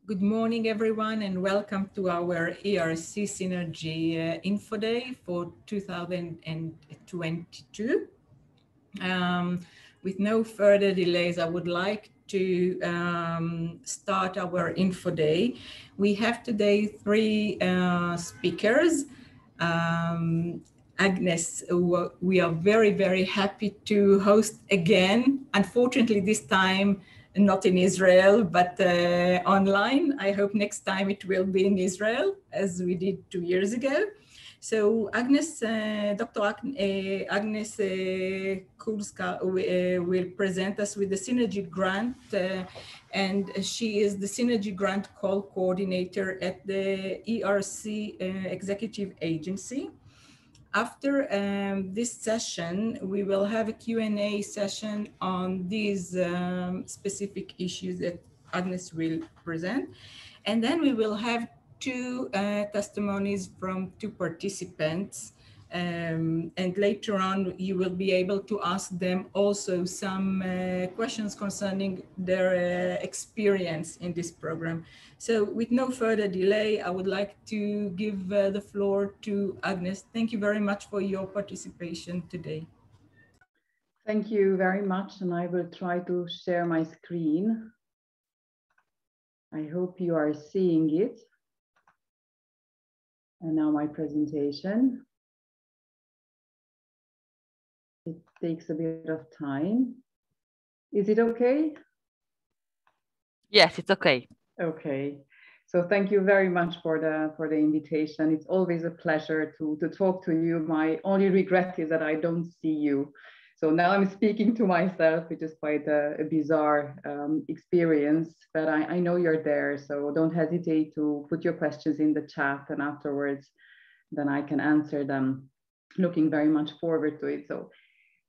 Good morning, everyone, and welcome to our ERC Synergy Info Day for 2022. With no further delays, I would like to start our Info Day. We have today three speakers. Agnes, we are very, very happy to host again. Unfortunately, this time, not in Israel, but online. I hope next time it will be in Israel, as we did 2 years ago. So Agnes, Dr. Agnes KULCSAR will present us with the Synergy Grant, and she is the Synergy Grant Call Coordinator at the ERC Executive Agency. After this session, we will have a Q&A session on these specific issues that Agnes will present. And then we will have two testimonies from two participants. And later on, you will be able to ask them also some questions concerning their experience in this program. So with no further delay, I would like to give the floor to Agnes. Thank you very much for your participation today. Thank you very much, and I will try to share my screen. I hope you are seeing it. And now my presentation. It takes a bit of time. Is it okay? Yes, it's okay. Okay. So thank you very much for the invitation. It's always a pleasure to talk to you. My only regret is that I don't see you. So now I'm speaking to myself, which is quite a bizarre experience, but I know you're there. So don't hesitate to put your questions in the chat, and afterwards, then I can answer them. Looking very much forward to it. So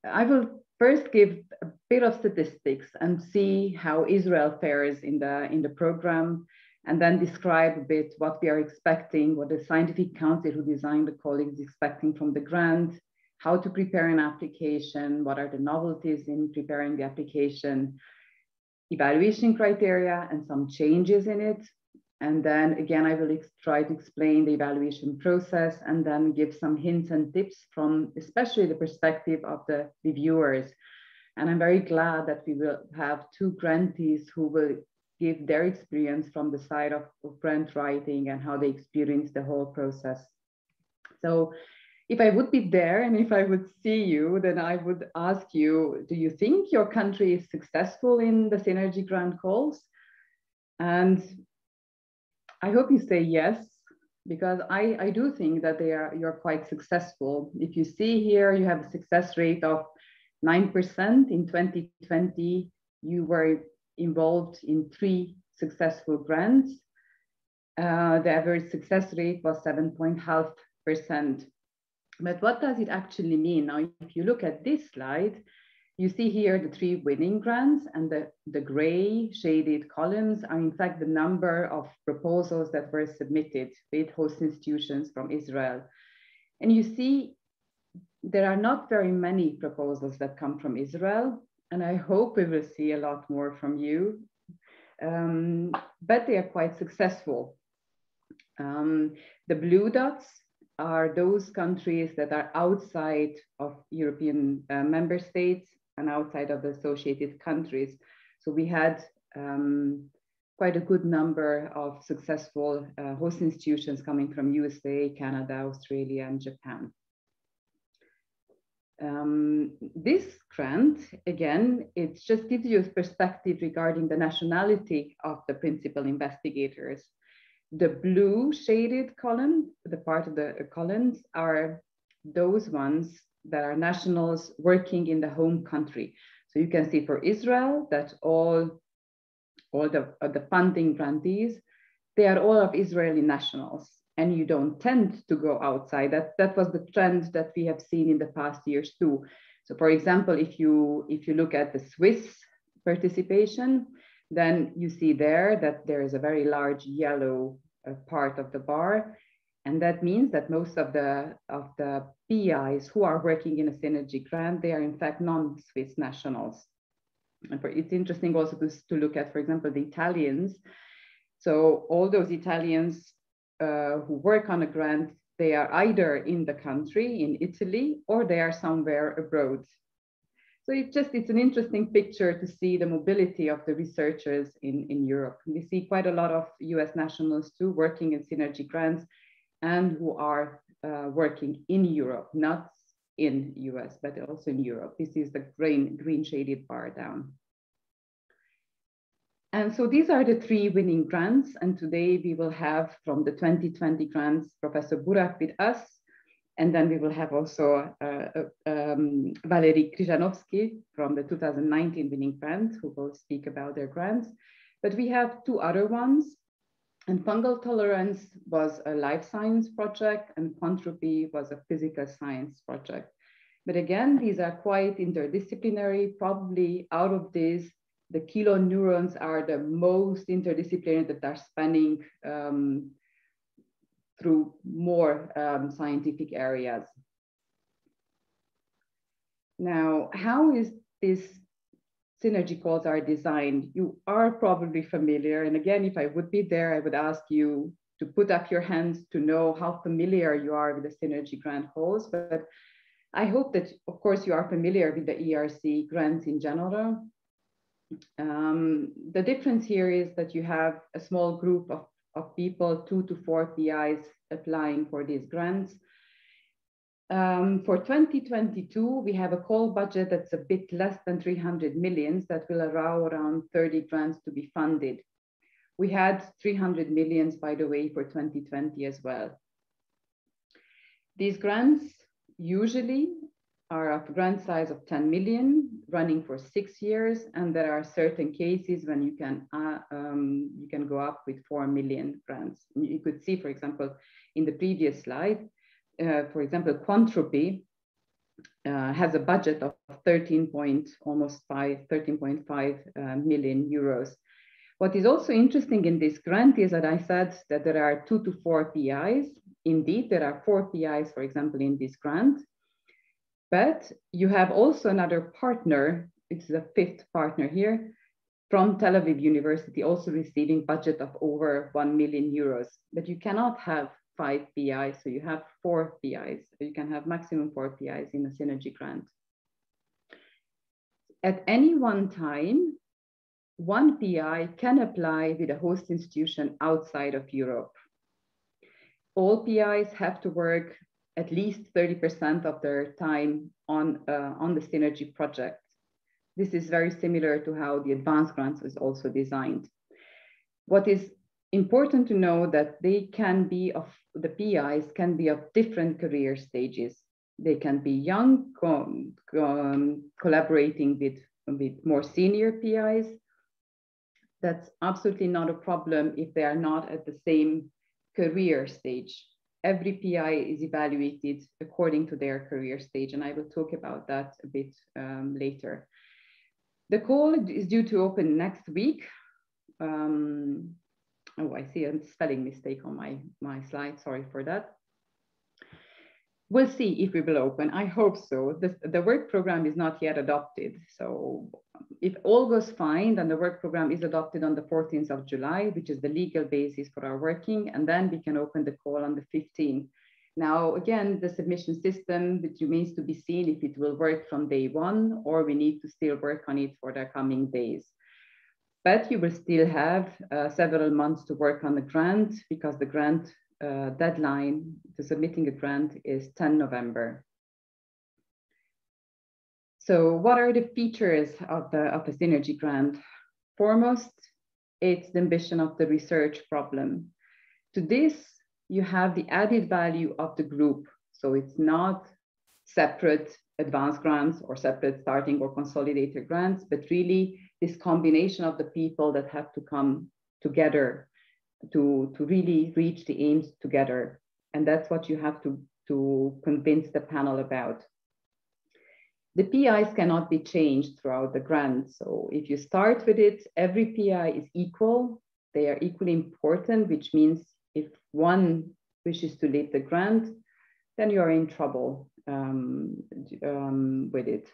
I will first give a bit of statistics and see how Israel fares in the program, and then describe a bit what we are expecting, what the scientific council who designed the call is expecting from the grant, how to prepare an application, what are the novelties in preparing the application, evaluation criteria and some changes in it. And then again, I will try to explain the evaluation process and then give some hints and tips from especially the perspective of the reviewers. And I'm very glad that we will have two grantees who will give their experience from the side of grant writing and how they experience the whole process. So if I would be there and if I would see you, then I would ask you, do you think your country is successful in the Synergy Grant calls? And I hope you say yes, because I do think that you're quite successful. If you see here, you have a success rate of 9%. In 2020, you were involved in 3 successful grants. The average success rate was 7.5%. But what does it actually mean? Now, if you look at this slide, you see here the 3 winning grants, and the gray shaded columns are in fact the number of proposals that were submitted with host institutions from Israel. And you see there are not very many proposals that come from Israel, and I hope we will see a lot more from you, but they are quite successful. The blue dots are those countries that are outside of European member states and outside of the associated countries. So we had quite a good number of successful host institutions coming from USA, Canada, Australia, and Japan. This grant, again, it just gives you a perspective regarding the nationality of the principal investigators. The blue shaded column, the part of the columns, are those ones that are nationals working in the home country. So you can see for Israel that all the funding grantees, they are all of Israeli nationals, and you don't tend to go outside. That was the trend that we have seen in the past years too. So for example, if you look at the Swiss participation, then you see there that there is a very large yellow part of the bar. And that means that most of the PIs who are working in a Synergy grant, they are in fact non-Swiss nationals. And it's interesting also to look at, for example, the Italians. So all those Italians who work on a grant, they are either in the country, in Italy, or they are somewhere abroad. So it's an interesting picture to see the mobility of the researchers in Europe. We see quite a lot of US nationals too working in Synergy grants and who are working in Europe, not in US, but also in Europe. This is the green shaded bar down. And so these are the 3 winning grants. And today we will have from the 2020 grants, Professor Burak with us. And then we will have also Valery Krizhanovsky from the 2019 winning grant, who will speak about their grants. But we have 2 other ones. And fungal tolerance was a life science project, and quantropy was a physical science project. But again, these are quite interdisciplinary. Probably out of these, the KiloNeurons are the most interdisciplinary, that are spanning through more scientific areas. Now, how is this synergy calls are designed? You are probably familiar. And again, if I would be there, I would ask you to put up your hands to know how familiar you are with the synergy grant calls. But I hope that, of course, you are familiar with the ERC grants in general. The difference here is that you have a small group of people, 2 to 4 PIs applying for these grants. For 2022, we have a call budget that's a bit less than 300 million that will allow around 30 grants to be funded. We had 300 million, by the way, for 2020 as well. These grants usually are of grant size of 10 million, running for 6 years, and there are certain cases when you can go up with 4 million grants. You could see, for example, in the previous slide, for example, quantropy has a budget of 13.5 million euros. What is also interesting in this grant is that I said that there are 2 to 4 PIs. Indeed, there are 4 PIs, for example, in this grant. But you have also another partner, it's the 5th partner here, from Tel Aviv University, also receiving budget of over 1 million euros. But you cannot have 5 PIs, so you have 4 PIs. You can have maximum 4 PIs in a synergy grant. At any one time, 1 PI can apply with a host institution outside of Europe. All PIs have to work at least 30% of their time on the synergy project. This is very similar to how the advanced grants is also designed. What is important to know that the PIs can be of different career stages. They can be young, collaborating with more senior PIs. That's absolutely not a problem if they are not at the same career stage. Every PI is evaluated according to their career stage, and I will talk about that a bit later. The call is due to open next week. Oh, I see a spelling mistake on my slide, sorry for that. We'll see if we will open, I hope so. The work program is not yet adopted. So if all goes fine, then the work program is adopted on the 14th of July, which is the legal basis for our working, and then we can open the call on the 15th. Now, again, the submission system, which remains to be seen if it will work from day 1, or we need to still work on it for the coming days. But you will still have several months to work on the grant, because the grant deadline to submitting a grant is 10 November. So what are the features of the synergy grant? Foremost, it's the ambition of the research problem. To this, you have the added value of the group. So it's not separate advanced grants or separate starting or consolidator grants, but really this combination of the people that have to come together to really reach the aims together. And that's what you have to convince the panel about. The PIs cannot be changed throughout the grant. So if you start with it, every PI is equal. They are equally important, which means if one wishes to leave the grant, then you are in trouble with it.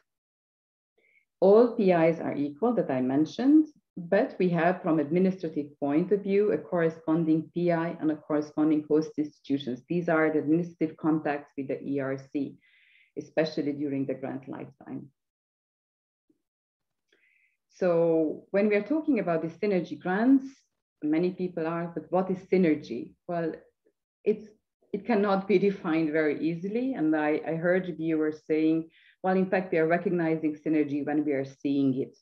All PIs are equal that I mentioned, but we have from administrative point of view, a corresponding PI and a corresponding host institutions. These are the administrative contacts with the ERC, especially during the grant lifetime. So when we are talking about the synergy grants, many people are, but what is synergy? Well, it cannot be defined very easily. And I heard viewers saying, well, in fact, they are recognizing synergy when we are seeing it.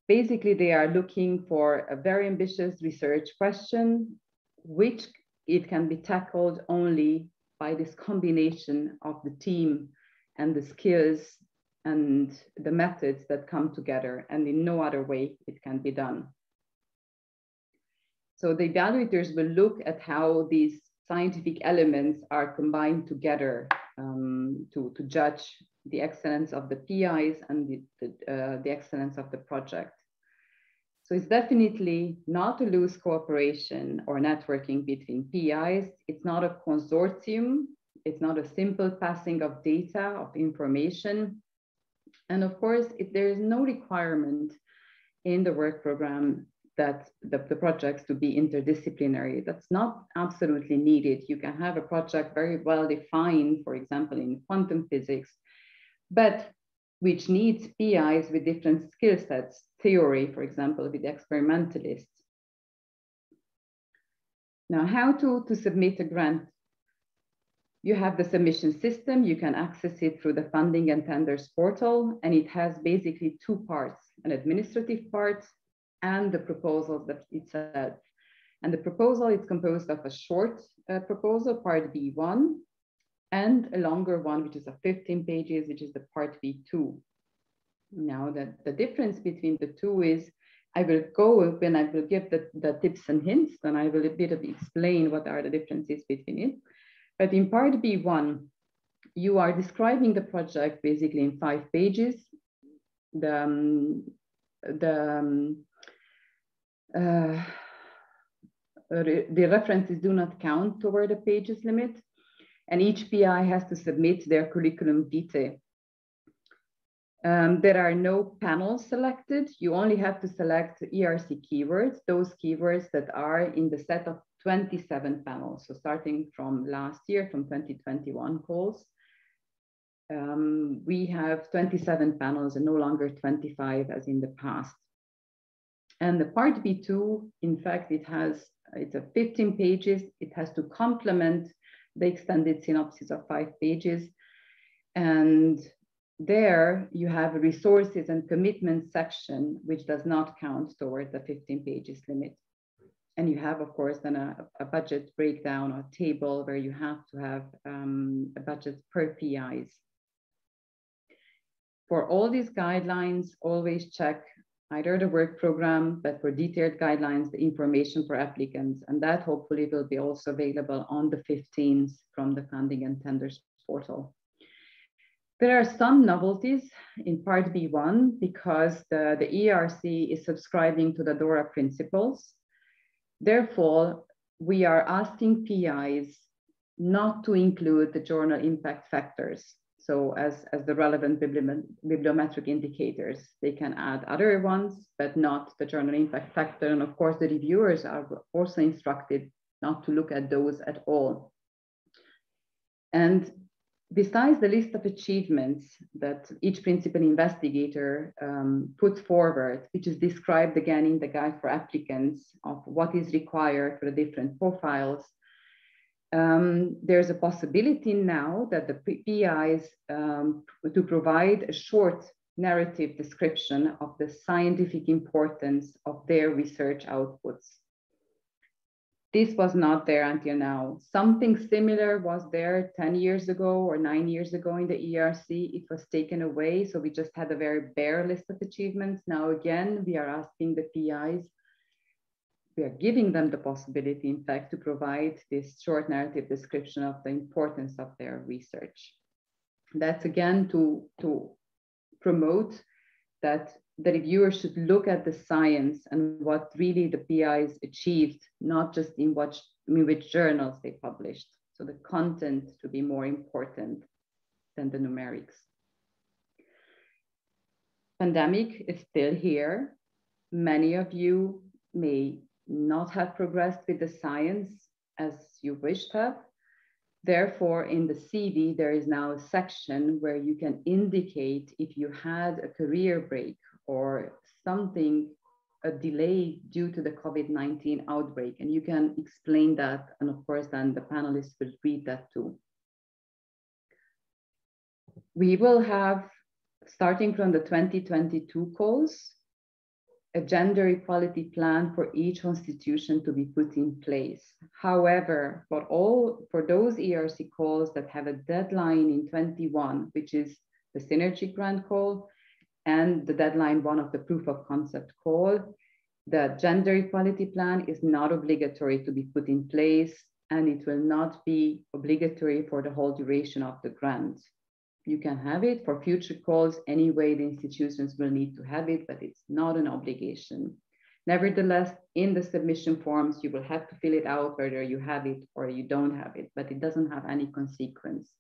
Basically, they are looking for a very ambitious research question, which it can be tackled only by this combination of the team and the skills and the methods that come together, and in no other way it can be done. So the evaluators will look at how these scientific elements are combined together to judge the excellence of the PIs and the excellence of the project. So it's definitely not a loose cooperation or networking between PIs. It's not a consortium. It's not a simple passing of data, of information. And of course, there is no requirement in the work program that the projects to be interdisciplinary. That's not absolutely needed. You can have a project very well defined, for example, in quantum physics, but which needs PIs with different skill sets, theory, for example, with experimentalists. Now, how to submit a grant? You have the submission system. You can access it through the funding and tenders portal, and it has basically two parts, an administrative part and the proposal that itself. And the proposal is composed of a short proposal, part B1, and a longer one, which is of 15 pages, which is the part B2. Now, the difference between the two is, I will go open, I will give the tips and hints, and I will a bit of explain what are the differences between it. But in part B1, you are describing the project basically in 5 pages. The references do not count toward the pages limit, and each PI has to submit their curriculum vitae. There are no panels selected. You only have to select ERC keywords, those keywords that are in the set of 27 panels. So starting from last year, from 2021 calls, we have 27 panels and no longer 25 as in the past. And the part B2, in fact, it's a 15 pages. It has to complement the extended synopsis of 5 pages. And there you have a resources and commitment section, which does not count toward the 15 pages limit. And you have, of course, then a budget breakdown or table where you have to have a budget per PIs. For all these guidelines, always check either the work program, but for detailed guidelines, the information for applicants, and that hopefully will be also available on the 15th from the funding and tenders portal. There are some novelties in part B1 because the ERC is subscribing to the DORA principles. Therefore, we are asking PIs not to include the journal impact factors. So as the relevant bibliometric indicators, they can add other ones, but not the journal impact factor. And of course, the reviewers are also instructed not to look at those at all. And besides the list of achievements that each principal investigator puts forward, which is described again in the guide for applicants of what is required for the different profiles, there's a possibility now that the PIs to provide a short narrative description of the scientific importance of their research outputs. This was not there until now. Something similar was there 10 years ago or 9 years ago in the ERC. It was taken away, so we just had a very bare list of achievements. Now again, we are asking the PIs, we are giving them the possibility, in fact, to provide this short narrative description of the importance of their research. That's again to promote that the reviewer should look at the science and what really the PIs achieved, not just in which journals they published. So the content to be more important than the numerics. pandemic is still here. Many of you may not have progressed with the science as you wished to have. Therefore, in the CV, there is now a section where you can indicate if you had a career break or something, a delay due to the COVID-19 outbreak, and you can explain that. And of course, then the panelists will read that too. We will have, starting from the 2022 calls, a gender equality plan for each institution to be put in place. However, for those ERC calls that have a deadline in 21, which is the Synergy Grant call, and the deadline one of the proof of concept call, the gender equality plan is not obligatory to be put in place, and it will not be obligatory for the whole duration of the grant. You can have it for future calls. Anyway, the institutions will need to have it, but it's not an obligation. Nevertheless, in the submission forms, you will have to fill it out whether you have it or you don't have it, but it doesn't have any consequence.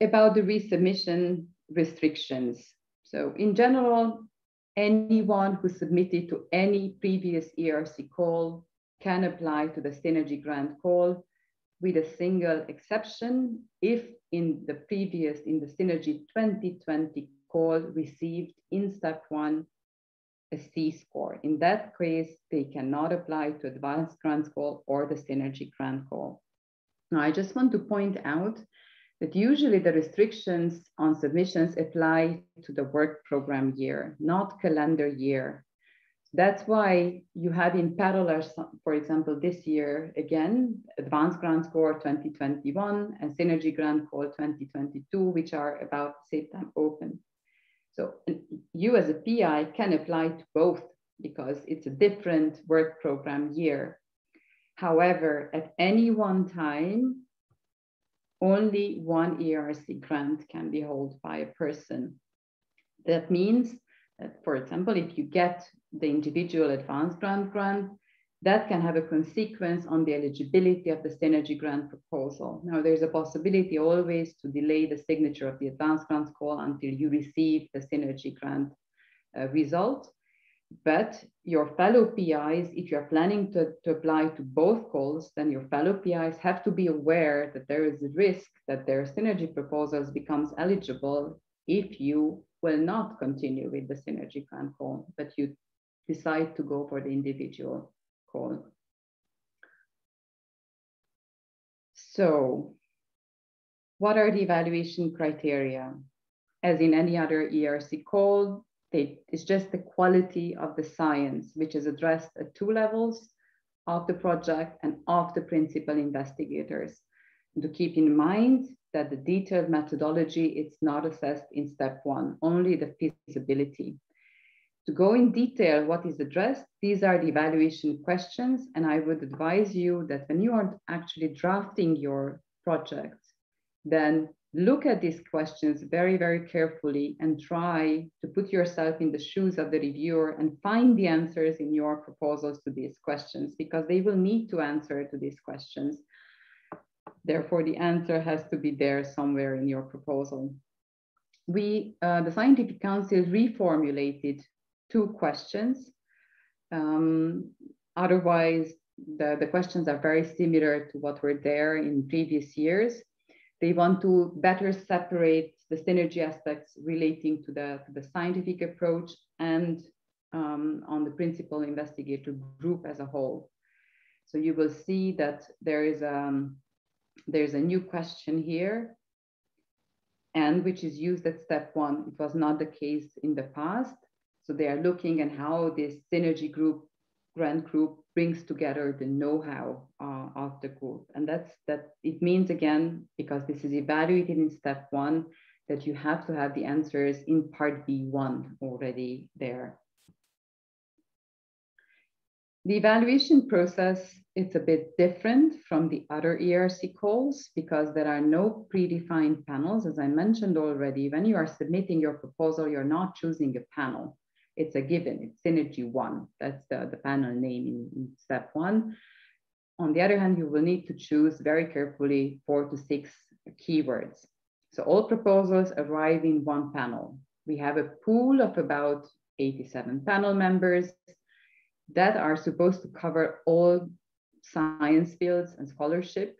About the resubmission restrictions. So in general, anyone who submitted to any previous ERC call can apply to the Synergy Grant call, with a single exception if in the Synergy 2020 call received in step 1 a C score. In that case, they cannot apply to Advanced Grants call or the Synergy Grant call. Now, I just want to point out that usually the restrictions on submissions apply to the work program year, not calendar year. That's why you have in parallel, for example, this year, again, Advanced Grant Score 2021 and Synergy Grant Call 2022, which are about the same time open. So you as a PI can apply to both because it's a different work program year. However, at any one time, only one ERC grant can be held by a person. That means that, for example, if you get the individual Advanced Grant, that can have a consequence on the eligibility of the Synergy Grant proposal. Now, there's a possibility always to delay the signature of the Advanced Grants call until you receive the Synergy Grant result. But your fellow PIs, if you're planning to apply to both calls, then your fellow PIs have to be aware that there is a risk that their Synergy proposals becomes eligible if you will not continue with the Synergy Grant call, but you decide to go for the individual call. So what are the evaluation criteria? As in any other ERC call, it's just the quality of the science, which is addressed at 2 levels, of the project and of the principal investigators. And to keep in mind that the detailed methodology, it's not assessed in step 1, only the feasibility. To go in detail what is addressed, these are the evaluation questions, and I would advise you that when you are actually drafting your project, then look at these questions very, very carefully and try to put yourself in the shoes of the reviewer and find the answers in your proposals to these questions, because they will need to answer to these questions. Therefore, the answer has to be there somewhere in your proposal. The Scientific Council reformulated 2 questions. Otherwise, the questions are very similar to what were there in previous years. They want to better separate the synergy aspects relating to the scientific approach and on the principal investigator group as a whole. So you will see that there's a new question here, and which is used at step 1. It was not the case in the past. So they are looking at how this synergy group, grant group, brings together the know-how of the group. And it means, again, because this is evaluated in step 1, that you have to have the answers in part B1 already there. The evaluation process, it's a bit different from the other ERC calls because there are no predefined panels. As I mentioned already, when you are submitting your proposal, you're not choosing a panel. It's a given, it's Synergy 1. That's the panel name in step 1. On the other hand, you will need to choose very carefully 4 to 6 keywords. So all proposals arrive in one panel. We have a pool of about 87 panel members that are supposed to cover all science fields and scholarship.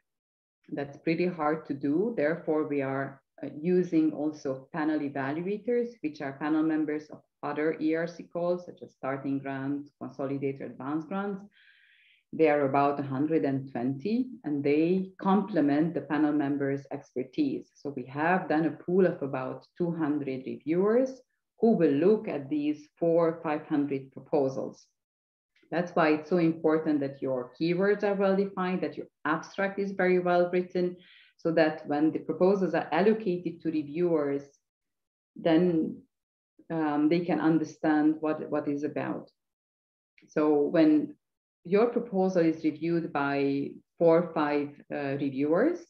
That's pretty hard to do. Therefore, we are using also panel evaluators, which are panel members of other ERC calls, such as Starting Grants, Consolidator, Advanced Grants. They are about 120, and they complement the panel members' expertise. So we have done a pool of about 200 reviewers who will look at these 400 or 500 proposals. That's why it's so important that your keywords are well defined, that your abstract is very well written, so that when the proposals are allocated to reviewers, then they can understand what is about. So when your proposal is reviewed by 4 or 5 reviewers,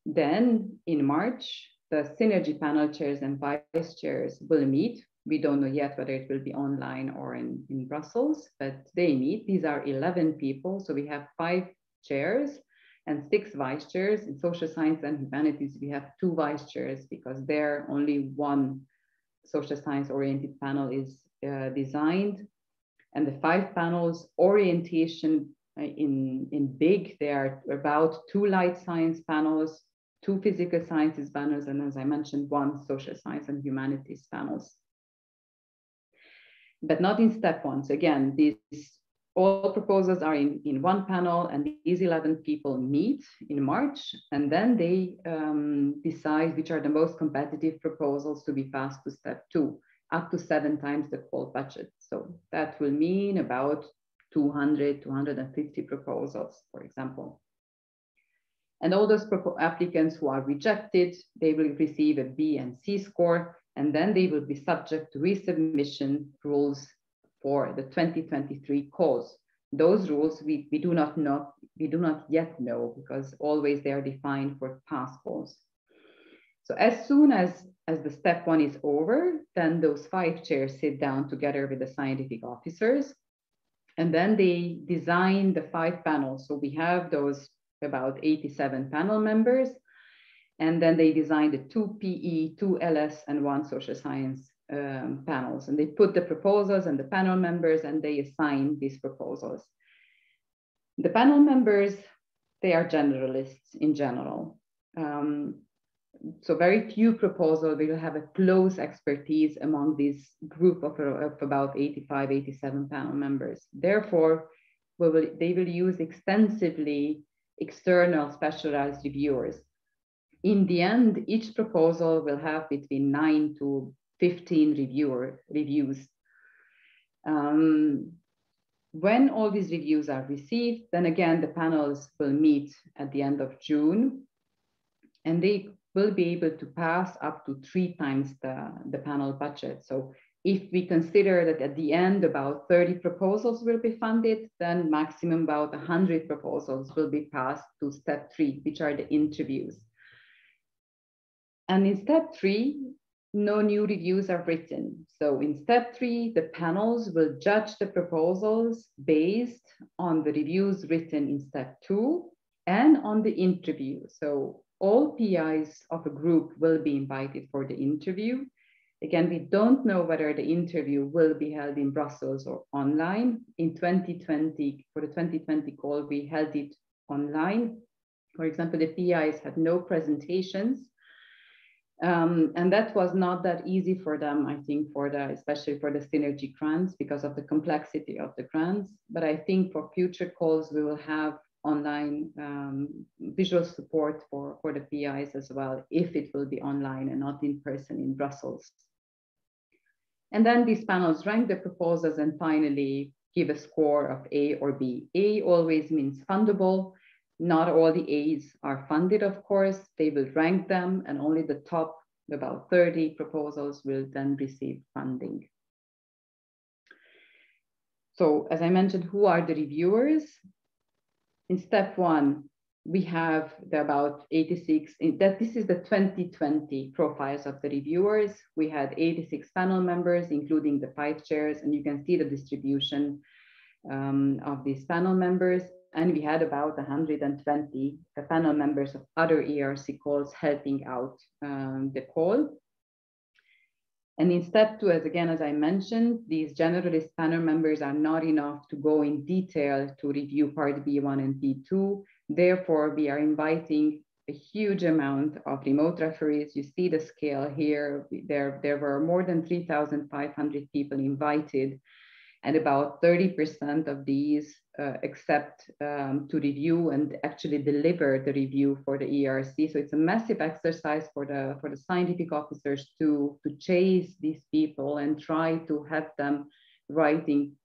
then in March, the Synergy panel chairs and vice chairs will meet. We don't know yet whether it will be online or in Brussels, but they meet. These are 11 people. So we have 5 chairs and 6 vice chairs. In social science and humanities, we have 2 vice chairs because there only one social science oriented panel is designed. And the 5 panels orientation in big, they are about 2 light science panels, 2 physical sciences panels, and as I mentioned, 1 social science and humanities panels. But not in step 1. So again, these all proposals are in one panel, and these 11 people meet in March, and then they decide which are the most competitive proposals to be passed to step 2, up to 7 times the call budget. So that will mean about 200, 250 proposals, for example. And all those applicants who are rejected, they will receive a B and C score, and then they will be subject to resubmission rules for the 2023 calls. Those rules we do not yet know, because always they are defined for past calls. So as soon as the step 1 is over, then those 5 chairs sit down together with the scientific officers, and then they design the 5 panels. So we have those about 87 panel members, and then they design the 2 PE, 2 LS, and 1 social science panels. And they put the proposals and the panel members, and they assign these proposals. The panel members, they are generalists in general. So very few proposals will have a close expertise among this group of about 85, 87 panel members. Therefore, they will use extensively external specialized reviewers. In the end, each proposal will have between 9 to 15 reviews. When all these reviews are received, then again, the panels will meet at the end of June, and they will be able to pass up to 3 times the panel budget. So if we consider that at the end about 30 proposals will be funded, then maximum about 100 proposals will be passed to step 3, which are the interviews. And in step 3, no new reviews are written. So in step 3, the panels will judge the proposals based on the reviews written in step 2 and on the interview. So all PIs of a group will be invited for the interview. Again, we don't know whether the interview will be held in Brussels or online. In 2020, for the 2020 call, we held it online. For example, the PIs had no presentations. And that was not that easy for them, I think, especially for the Synergy grants, because of the complexity of the grants. But I think for future calls, we will have online visual support for the PIs as well, if it will be online and not in person in Brussels. And then these panels rank the proposals and finally give a score of A or B. A always means fundable. Not all the A's are funded, of course. They will rank them, and only the top, about 30 proposals, will then receive funding. So as I mentioned, who are the reviewers? In step 1, we have about 86, this is the 2020 profiles of the reviewers. We had 86 panel members, including the 5 chairs, and you can see the distribution of these panel members. And we had about 120 panel members of other ERC calls helping out the call. And in step 2, as I mentioned, these generalist panel members are not enough to go in detail to review part B1 and B2. Therefore, we are inviting a huge amount of remote referees. You see the scale here. There were more than 3,500 people invited, and about 30% of these accept to review and actually deliver the review for the ERC. So it's a massive exercise for the scientific officers to chase these people and try to have them writing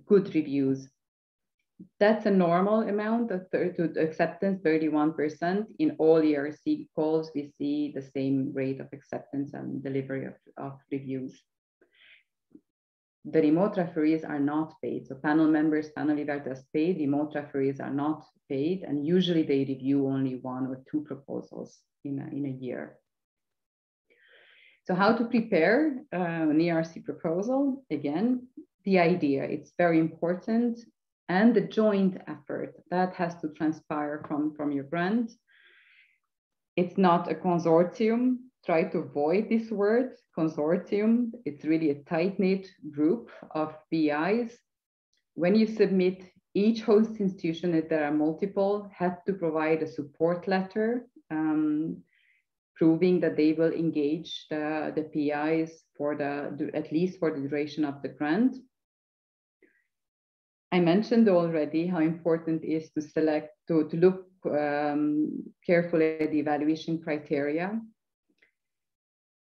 good reviews. That's a normal amount of acceptance, 31%. In all ERC calls, we see the same rate of acceptance and delivery of reviews. The remote referees are not paid. So panel members, panel evaluators paid, remote referees are not paid, and usually they review only 1 or 2 proposals in a year. So how to prepare an ERC proposal? Again, the idea, it's very important, and the joint effort that has to transpire from your grant. It's not a consortium. Try to avoid this word, consortium. It's really a tight-knit group of PIs. When you submit, each host institution, if there are multiple, have to provide a support letter proving that they will engage the PIs for at least for the duration of the grant. I mentioned already how important it is to select, to look carefully at the evaluation criteria.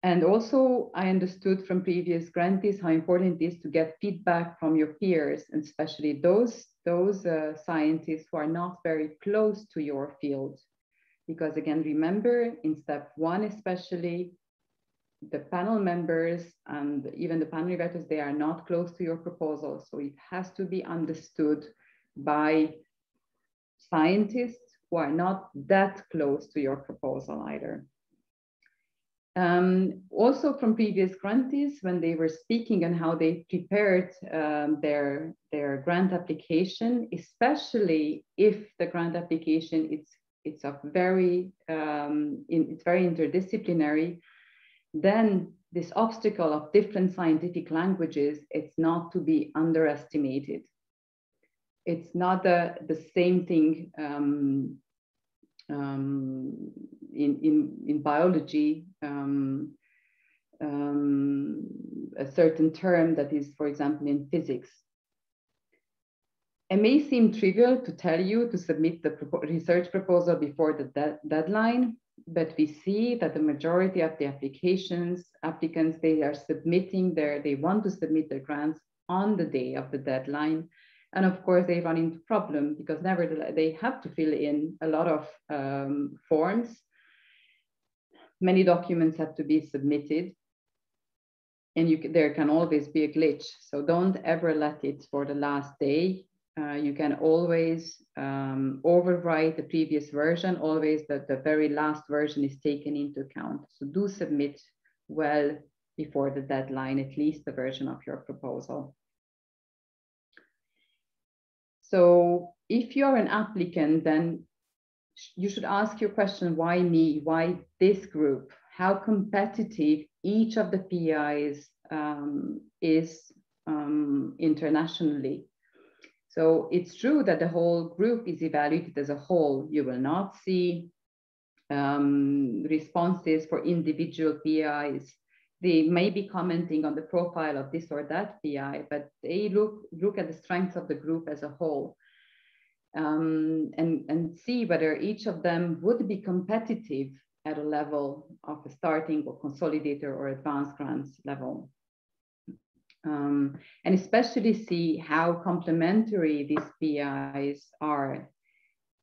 And also, I understood from previous grantees how important it is to get feedback from your peers, and especially those scientists who are not very close to your field. Because again, remember, in step 1 especially, the panel members and even the panel evaluators, they are not close to your proposal. So it has to be understood by scientists who are not that close to your proposal either. Also from previous grantees, when they were speaking on how they prepared their grant application, especially if the grant application it's very interdisciplinary, then this obstacle of different scientific languages, it's not to be underestimated. It's not the same thing in biology, a certain term that is, for example, in physics. It may seem trivial to tell you to submit the research proposal before the deadline, but we see that the majority of the applicants, they are submitting they want to submit their grants on the day of the deadline. And of course, they run into problems because nevertheless, they have to fill in a lot of forms. Many documents have to be submitted, and there can always be a glitch. So don't ever let it for the last day. You can always overwrite the previous version. Always the very last version is taken into account. So do submit well before the deadline, at least the version of your proposal. So if you're an applicant, then you should ask your question, why me? Why this group? How competitive each of the PIs is internationally. So it's true that the whole group is evaluated as a whole. You will not see responses for individual PIs. They may be commenting on the profile of this or that PI, but they look at the strengths of the group as a whole and see whether each of them would be competitive at a level of a starting or consolidator or advanced grants level. And especially see how complementary these PIs are.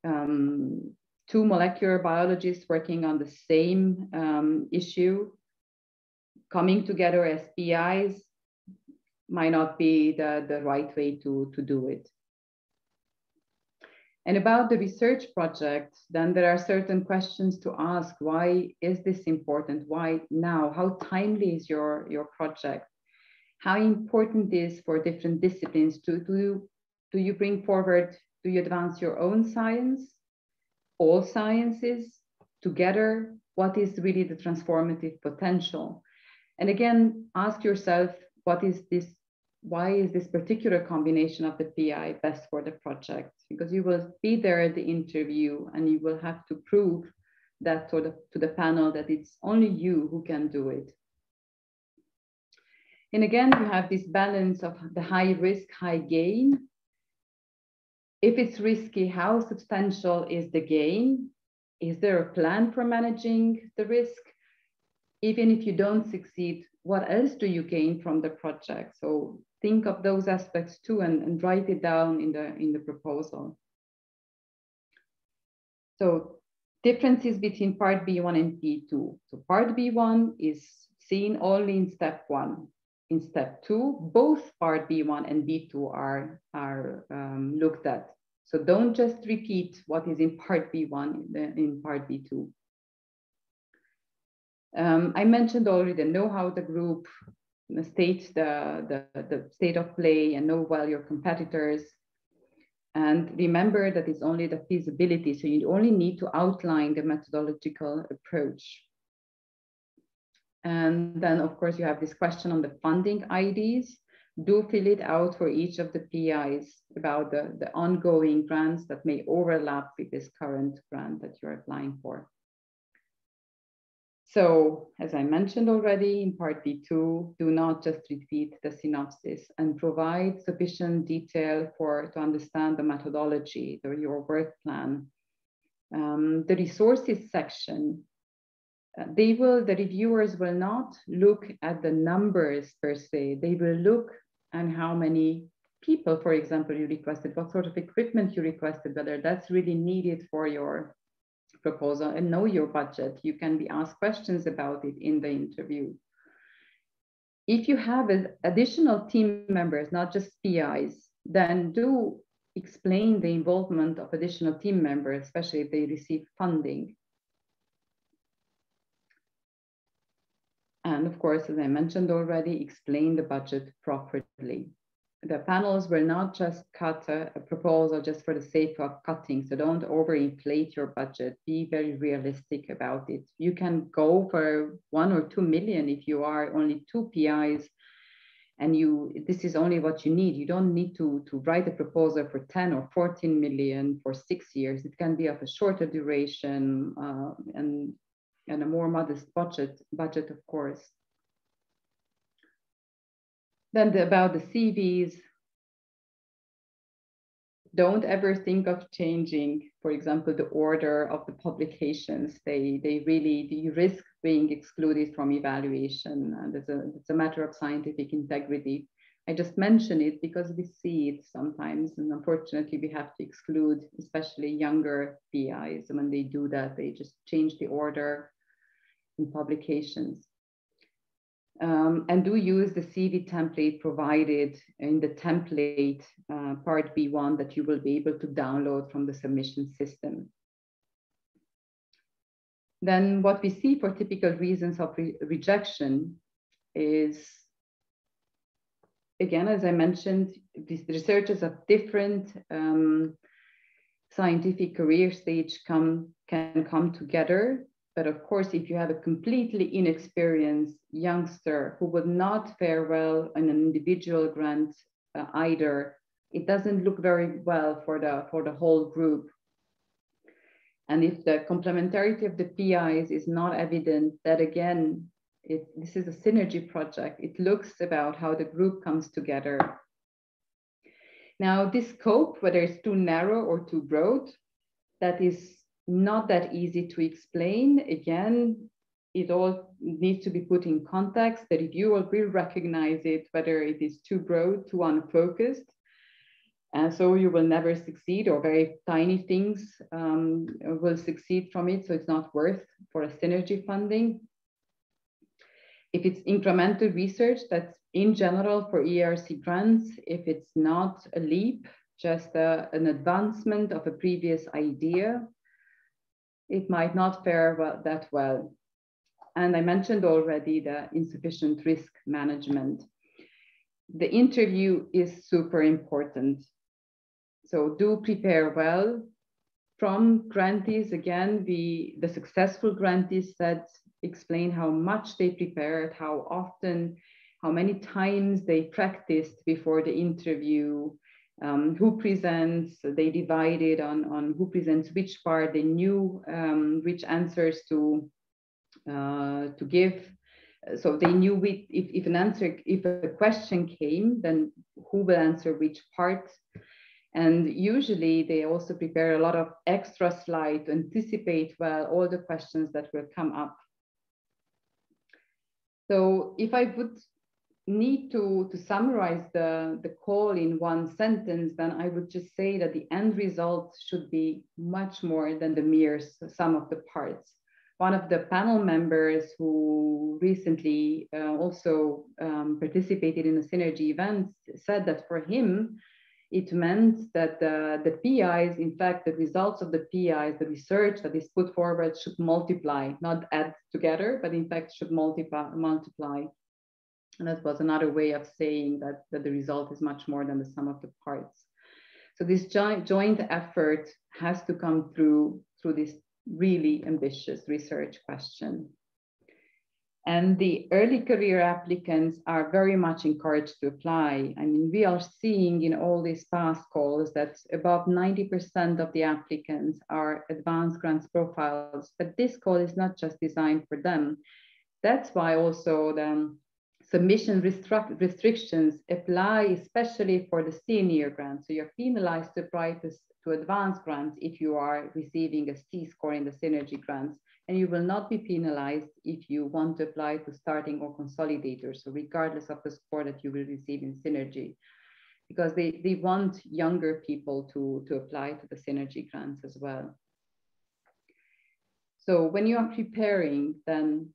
2 molecular biologists working on the same issue, coming together as PIs might not be the right way to do it. And about the research project, then there are certain questions to ask. Why is this important? Why now? How timely is your project? How important is for different disciplines? Do you bring forward Do you advance your own science, all sciences together? What is really the transformative potential? And again, ask yourself, what is this? Why is this particular combination of the PI best for the project? Because you will be there at the interview and you will have to prove that to the panel that it's only you who can do it. And again, you have this balance of the high risk, high gain. If it's risky, how substantial is the gain? Is there a plan for managing the risk? Even if you don't succeed, what else do you gain from the project? So think of those aspects too and write it down in the proposal. So differences between part B1 and B2. So part B1 is seen only in step 1. In step 2, both part B1 and B2 are looked at. So don't just repeat what is in part B1 in part B2. I mentioned already the know how the group, state the state of play and know well your competitors. And remember that it's only the feasibility. So you only need to outline the methodological approach. And then of course you have this question on the funding IDs. Do fill it out for each of the PIs about the ongoing grants that may overlap with this current grant that you're applying for. So, as I mentioned already in part B2, do not just repeat the synopsis and provide sufficient detail to understand the methodology, your work plan. The resources section, the reviewers will not look at the numbers per se. They will look at how many people, for example, you requested, what sort of equipment you requested, whether that's really needed for your proposal, and know your budget. You can be asked questions about it in the interview. If you have additional team members, not just PIs, then do explain the involvement of additional team members, especially if they receive funding. And of course, as I mentioned already, explain the budget properly. The panels will not just cut a proposal just for the sake of cutting. So don't overinflate your budget. Be very realistic about it. You can go for 1 or 2 million if you are only 2 PIs and this is only what you need. You don't need to write a proposal for 10 or 14 million for 6 years. It can be of a shorter duration and a more modest budget, of course. Then about the CVs, don't ever think of changing, for example, the order of the publications. You risk being excluded from evaluation. And it's a matter of scientific integrity. I just mention it because we see it sometimes, and unfortunately we have to exclude, especially younger PIs. And when they do that, they just change the order in publications. And do use the CV template provided in the template part B1 that you will be able to download from the submission system. Then what we see for typical reasons of rejection is, again, as I mentioned, these researchers of different scientific career stage can come together. But of course, if you have a completely inexperienced youngster who would not fare well in an individual grant either, it doesn't look very well for the whole group. And if the complementarity of the PIs is not evident, that again, this is a synergy project. It looks about how the group comes together. Now, this scope, whether it's too narrow or too broad, that is not that easy to explain. Again, it all needs to be put in context. The reviewer will recognize it, whether it is too broad, too unfocused. And so you will never succeed, or very tiny things will succeed from it. So it's not worth for a synergy funding. If it's incremental research, that's in general for ERC grants. If it's not a leap, just an advancement of a previous idea, it might not fare that well. And I mentioned already the insufficient risk management. The interview is super important. So do prepare well. From grantees, again, the successful grantees explain how much they prepared, how often, how many times they practiced before the interview, who presents. They divided on who presents which part. They knew which answers to give. So they knew if a question came, then who will answer which part. And usually they also prepare a lot of extra slides to anticipate well all the questions that will come up. So if I would need to summarize the call in one sentence, then I would just say that the end result should be much more than the mere sum of the parts. One of the panel members who recently also participated in a Synergy event said that for him, it meant that the PIs, in fact, the results of the PIs, the research that is put forward should multiply, not add together, but in fact should multiply. And that was another way of saying that the result is much more than the sum of the parts. So this joint effort has to come through this really ambitious research question. And the early career applicants are very much encouraged to apply. I mean, we are seeing in all these past calls that above 90% of the applicants are advanced grants profiles, but this call is not just designed for them. That's why also the submission restrictions apply, especially for the senior grants. So you're penalized to apply to advanced grants if you are receiving a C score in the Synergy grants. And you will not be penalized if you want to apply to starting or consolidator, so regardless of the score that you will receive in Synergy, because they want younger people to apply to the Synergy grants as well. So when you are preparing, then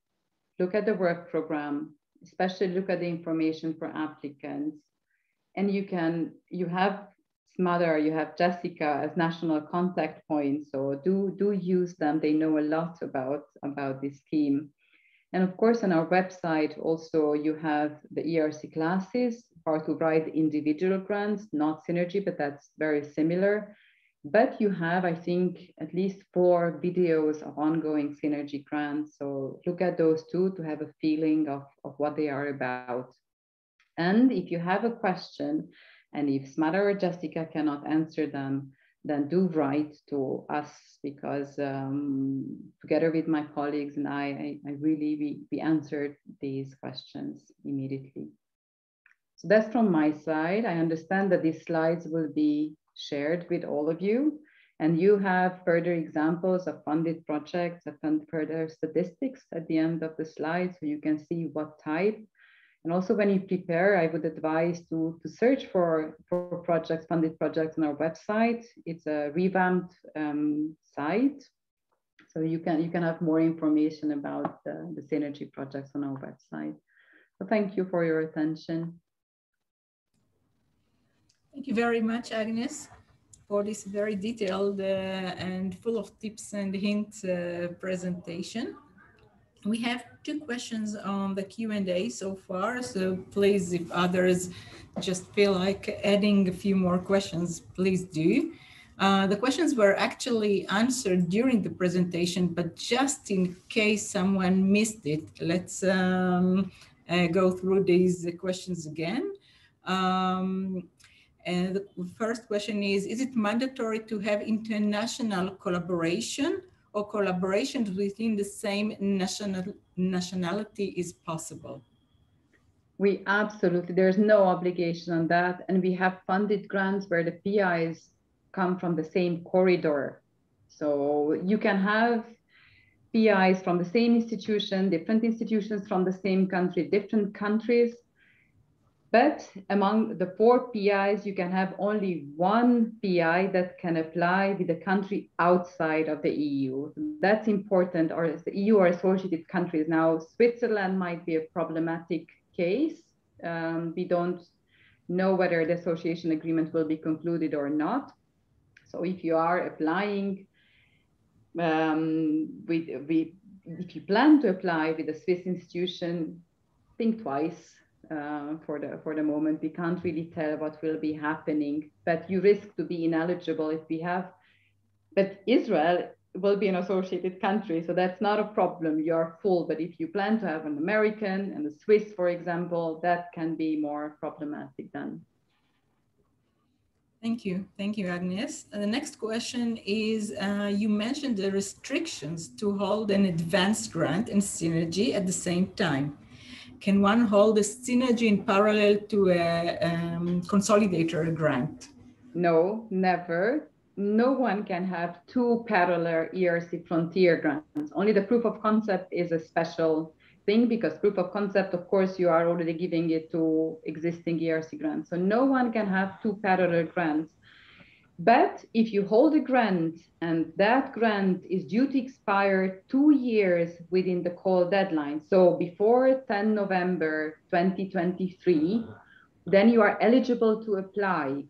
look at the work program, especially look at the information for applicants. And you have Smother, you have Jessica as national contact points, so do use them. They know a lot about this team. And of course, on our website also you have the ERC classes, how to write individual grants, not Synergy, but that's very similar. But you have, I think, at least 4 videos of ongoing Synergy grants. So look at those too to have a feeling of what they are about. And if you have a question, and if Smother or Jessica cannot answer them, then do write to us, because together with my colleagues and I really, we answered these questions immediately. So that's from my side. I understand that these slides will be shared with all of you, and you have further examples of funded projects and further statistics at the end of the slide, so you can see what type. And also when you prepare, I would advise to search for projects, funded projects on our website. It's a revamped site. So you can have more information about the Synergy projects on our website. So thank you for your attention. Thank you very much, Agnes, for this very detailed and full of tips and hints presentation. We have 2 questions on the Q&A so far, so please, if others just feel like adding a few more questions, please do. The questions were actually answered during the presentation, but just in case someone missed it, let's go through these questions again. And the first question is it mandatory to have international collaboration, or collaborations within the same nationality is possible? We absolutely, there's no obligation on that. And we have funded grants where the PIs come from the same corridor. So you can have PIs from the same institution, different institutions from the same country, different countries. But among the 4 PIs, you can have only 1 PI that can apply with a country outside of the EU. That's important, or the EU or associated countries. Now, Switzerland might be a problematic case. We don't know whether the association agreement will be concluded or not. So if you are applying, if you plan to apply with a Swiss institution, think twice. for the moment. We can't really tell what will be happening, but you risk to be ineligible if we have. But Israel will be an associated country, so that's not a problem. You're full, but if you plan to have an American and a Swiss, for example, that can be more problematic then. Thank you, Agnes. The next question is, you mentioned the restrictions to hold an advanced grant and Synergy at the same time. Can one hold a Synergy in parallel to a Consolidator grant? No, never. No one can have two parallel ERC frontier grants. Only the proof of concept is a special thing, because proof of concept, of course, you are already giving it to existing ERC grants. So no one can have two parallel grants. But if you hold a grant and that grant is due to expire 2 years within the call deadline, so before 10 November 2023, then you are eligible to apply.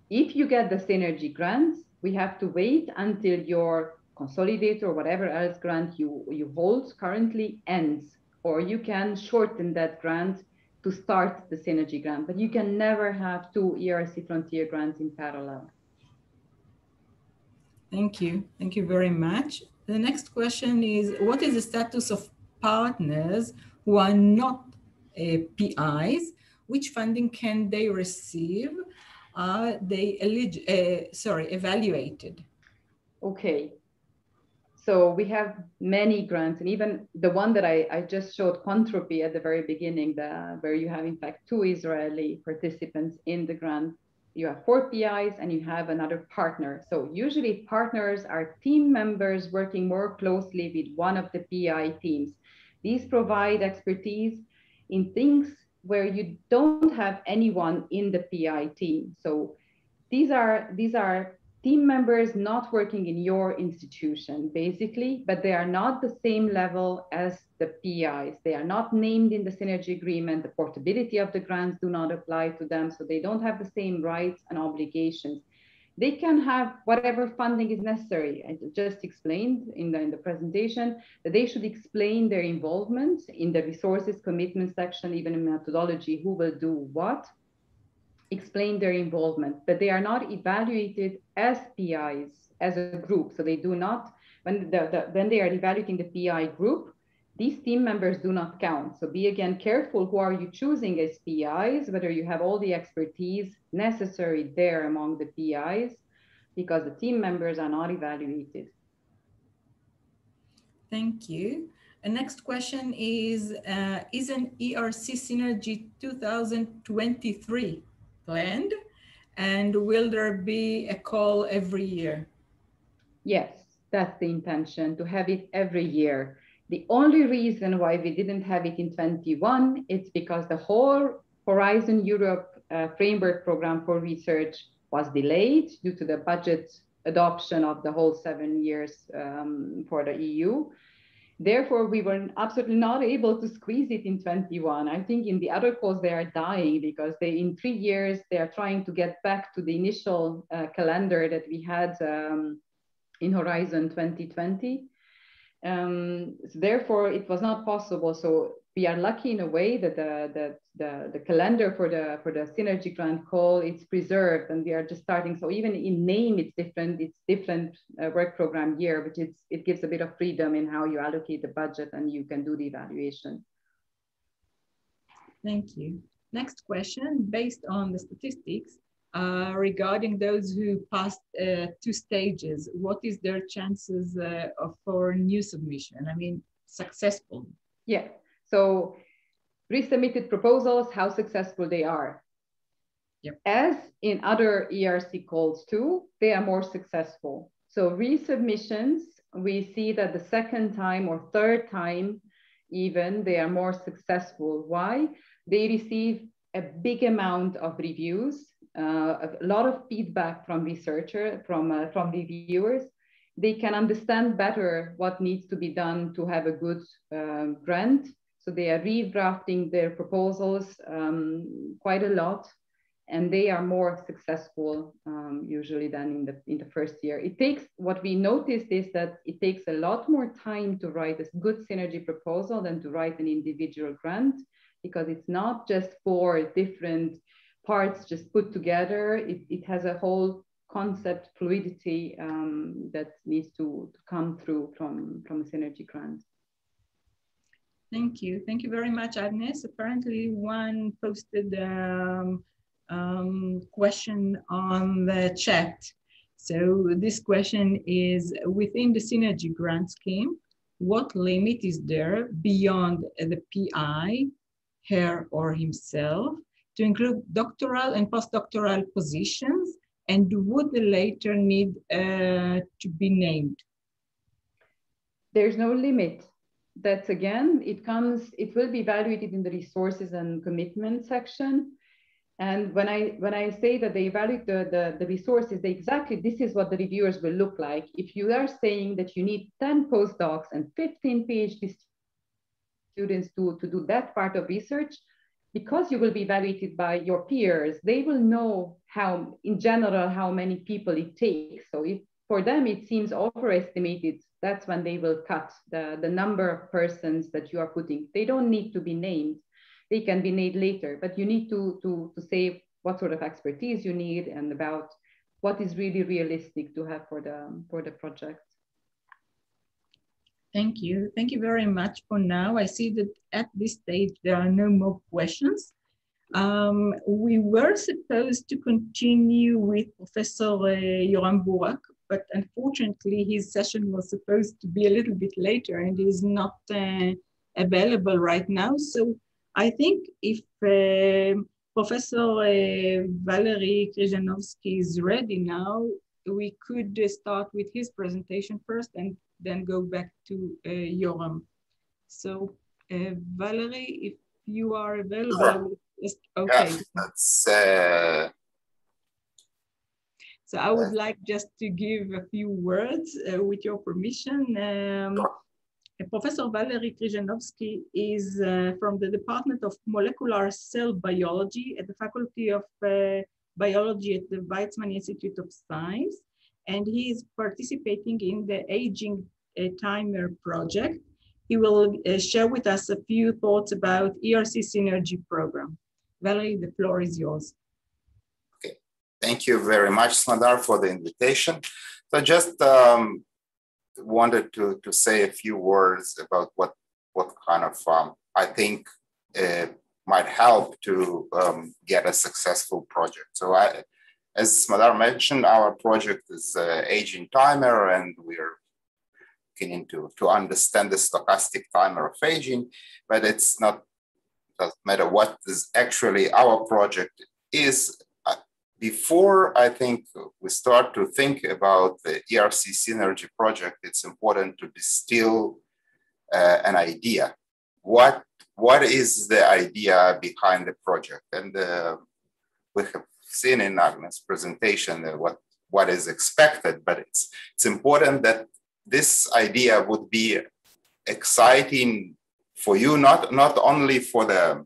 If you get the Synergy grants, we have to wait until your Consolidator or whatever else grant you hold currently ends, or you can shorten that grant to start the Synergy grant, but you can never have two ERC frontier grants in parallel. Thank you very much. The next question is, what is the status of partners who are not PIs? Which funding can they receive? Are they evaluated? Okay. So we have many grants, and even the one that I just showed, Contropy, at the very beginning, where you have in fact 2 Israeli participants in the grant. You have 4 PIs and you have another partner. So usually partners are team members working more closely with one of the PI teams. These provide expertise in things where you don't have anyone in the PI team. So these are team members not working in your institution, basically, but they are not the same level as the PIs. They are not named in the Synergy agreement. The portability of the grants do not apply to them, so they don't have the same rights and obligations. They can have whatever funding is necessary. I just explained in the presentation that they should explain their involvement in the resources commitment section, even in methodology, who will do what, explain their involvement, but they are not evaluated as PIs, as a group. So they do not, when they are evaluating the PI group, these team members do not count. So be again careful, who are you choosing as PIs, whether you have all the expertise necessary there among the PIs, because the team members are not evaluated. Thank you. The next question is an ERC Synergy 2023 planned, and will there be a call every year? Yes, that's the intention, to have it every year. The only reason why we didn't have it in 21, it's because the whole Horizon Europe framework program for research was delayed due to the budget adoption of the whole 7 years for the EU. Therefore, we were absolutely not able to squeeze it in 21. I think in the other calls, they are dying because in 3 years, they are trying to get back to the initial calendar that we had in Horizon 2020. So therefore, it was not possible. So we are lucky in a way that the calendar for the Synergy grant call, it's preserved, and we are just starting. So even in name, it's different work program year, but it gives a bit of freedom in how you allocate the budget and you can do the evaluation. Thank you. Next question, based on the statistics regarding those who passed 2 stages, what is their chances for new submission? I mean, successful. Yeah. So resubmitted proposals, how successful they are. Yep. As in other ERC calls too, they are more successful. So resubmissions, we see that the second time or third time even, they are more successful. Why? They receive a big amount of reviews, a lot of feedback from researchers, from reviewers. They can understand better what needs to be done to have a good grant. So they are redrafting their proposals quite a lot, and they are more successful usually than in the first year. What we noticed is that it takes a lot more time to write a good Synergy proposal than to write an individual grant. because it's not just 4 different parts just put together. It has a whole concept fluidity that needs to come through from a synergy grant. Thank you. Thank you very much, Agnes. Apparently one posted question on the chat. So this question is, within the synergy grant scheme, what limit is there beyond the PI, her or himself, to include doctoral and postdoctoral positions, and would the later need to be named? There's no limit. That's again, it will be evaluated in the resources and commitment section. And when I say that they evaluate the resources, this is what the reviewers will look like. If you are saying that you need 10 postdocs and 15 PhD students to do that part of research, because you will be evaluated by your peers, they will know how, in general, how many people it takes. So if for them it seems overestimated, that's when they will cut the number of persons that you are putting. They don't need to be named. They can be named later, but you need to say what sort of expertise you need and about what is really realistic to have for the project. Thank you. Thank you very much for now. I see that at this stage, there are no more questions. We were supposed to continue with Professor Yoram Burak, but unfortunately his session was supposed to be a little bit later and is not available right now. So I think if Professor Valery Krizhanovsky is ready now, we could start with his presentation first and then go back to Yoram. So Valery, if you are available, just, okay. Yeah, so I would like just to give a few words with your permission. Professor Valery Krizhanovsky is from the Department of Molecular Cell Biology at the Faculty of Biology at the Weizmann Institute of Science, and he is participating in the AgingTimer project. He will share with us a few thoughts about ERC Synergy program. Valery, the floor is yours. Okay, thank you very much, Smadar, for the invitation. So just wanted to say a few words about what kind of I think might help to get a successful project. So as Smadar mentioned, our project is AgingTimer, and we're beginning to understand the stochastic timer of aging, but it's not, doesn't matter what is actually our project is. Before I think we start to think about the ERC Synergy project, it's important to distill an idea. What is the idea behind the project? And we have seen in Agnes' presentation what is expected, but it's important that this idea would be exciting for you, not only for the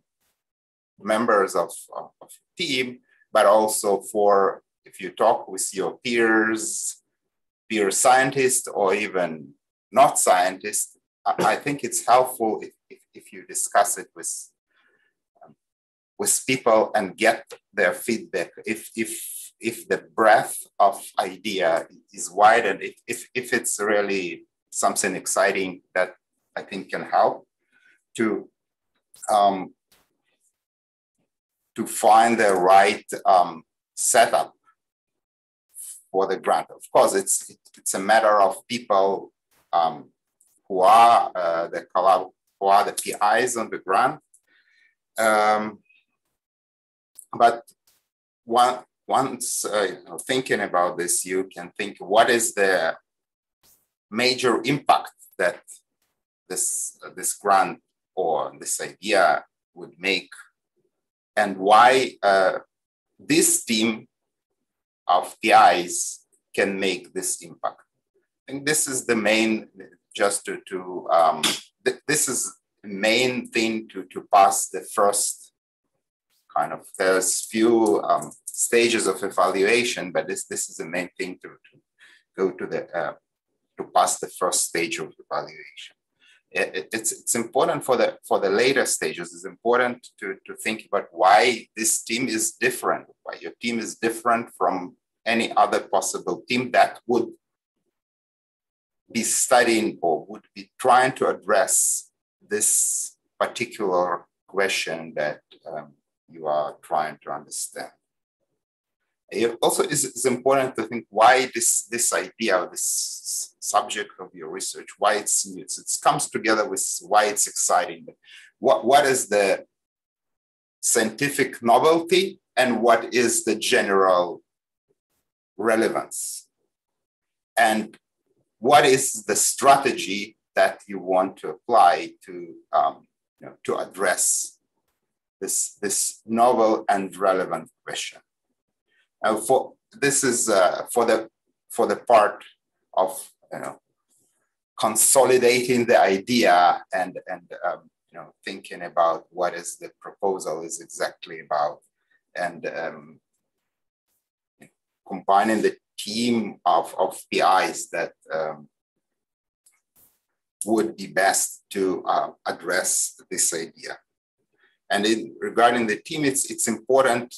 members of the team, but also for, if you talk with your peers, peer scientists, or even not scientists, I think it's helpful if you discuss it with people and get their feedback. If the breadth of idea is wide, and if it's really something exciting that I think can help to find the right setup for the grant. Of course, it's a matter of people who are the PIs on the grant. But once thinking about this, you can think, what is the major impact that this grant or this idea would make, and why this team of PIs can make this impact? I think this is the main, just this is the main thing to pass the first kind of, there's few stages of evaluation, but this is the main thing to go to the, to pass the first stage of evaluation. it's important for the later stages. It's important to think about why this team is different, why your team is different from any other possible team that would be studying or would be trying to address this particular question that you are trying to understand. It also is important to think why this idea, or this subject of your research, why it's new. It comes together with why it's exciting. What is the scientific novelty and what is the general relevance? And what is the strategy that you want to apply to address this novel and relevant question? This is for the part of consolidating the idea and thinking about what is the proposal is exactly about, and combining the team of PIs that would be best to address this idea. And regarding the team, it's important.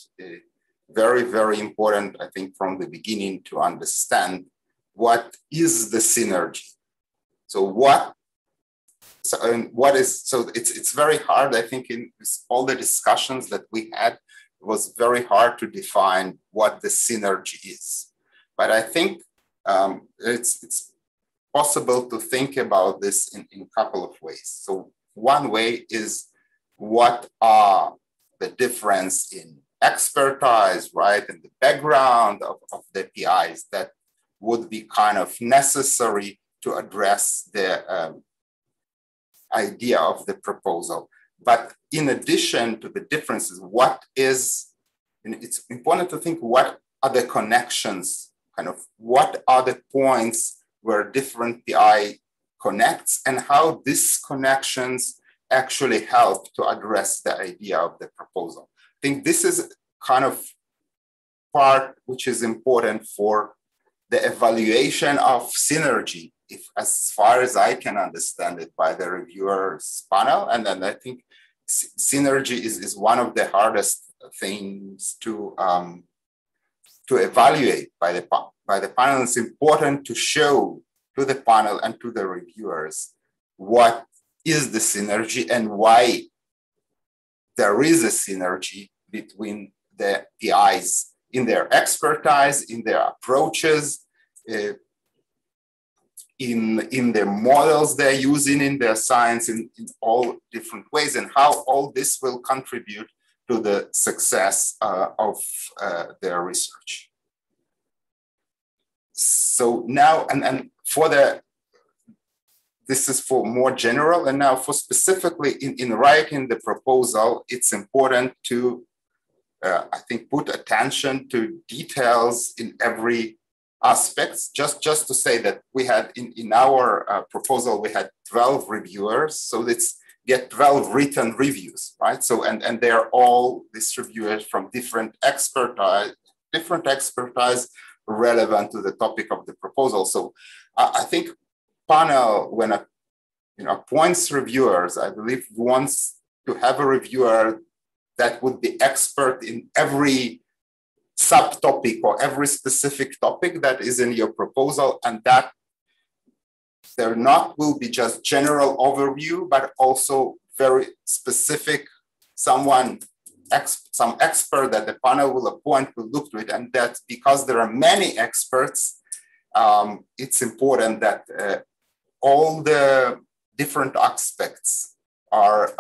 Very, very important, I think, from the beginning to understand what is the synergy. It's very hard, I think, in all the discussions that we had, it was very hard to define what the synergy is. But I think it's possible to think about this in a couple of ways. So one way is, what are the difference in expertise, right, and the background of the PIs that would be kind of necessary to address the idea of the proposal. But in addition to the differences, it's important to think what are the connections, what are the points where different PI connects, and how these connections actually help to address the idea of the proposal. I think this is kind of part which is important for the evaluation of synergy, as far as I can understand it, by the reviewers panel. And then I think synergy is one of the hardest things to evaluate by the panel. It's important to show to the panel and to the reviewers what is the synergy and why there is a synergy between the PIs in their expertise, in their approaches, in the models they're using in their science in all different ways, and how all this will contribute to the success of their research. So now, and for this is for more general, and now for specifically in writing the proposal, it's important to, I think, put attention to details in every aspects. Just to say that we had in our proposal, we had 12 reviewers, so let's get 12 written reviews, right? So and they're all distributed from different expertise relevant to the topic of the proposal. So I think panel, when appoints reviewers, I believe wants to have a reviewer that would be expert in every subtopic or every specific topic that is in your proposal, and that there not will be just general overview, but also very specific some expert that the panel will appoint will look to it. And that because there are many experts, it's important that all the different aspects are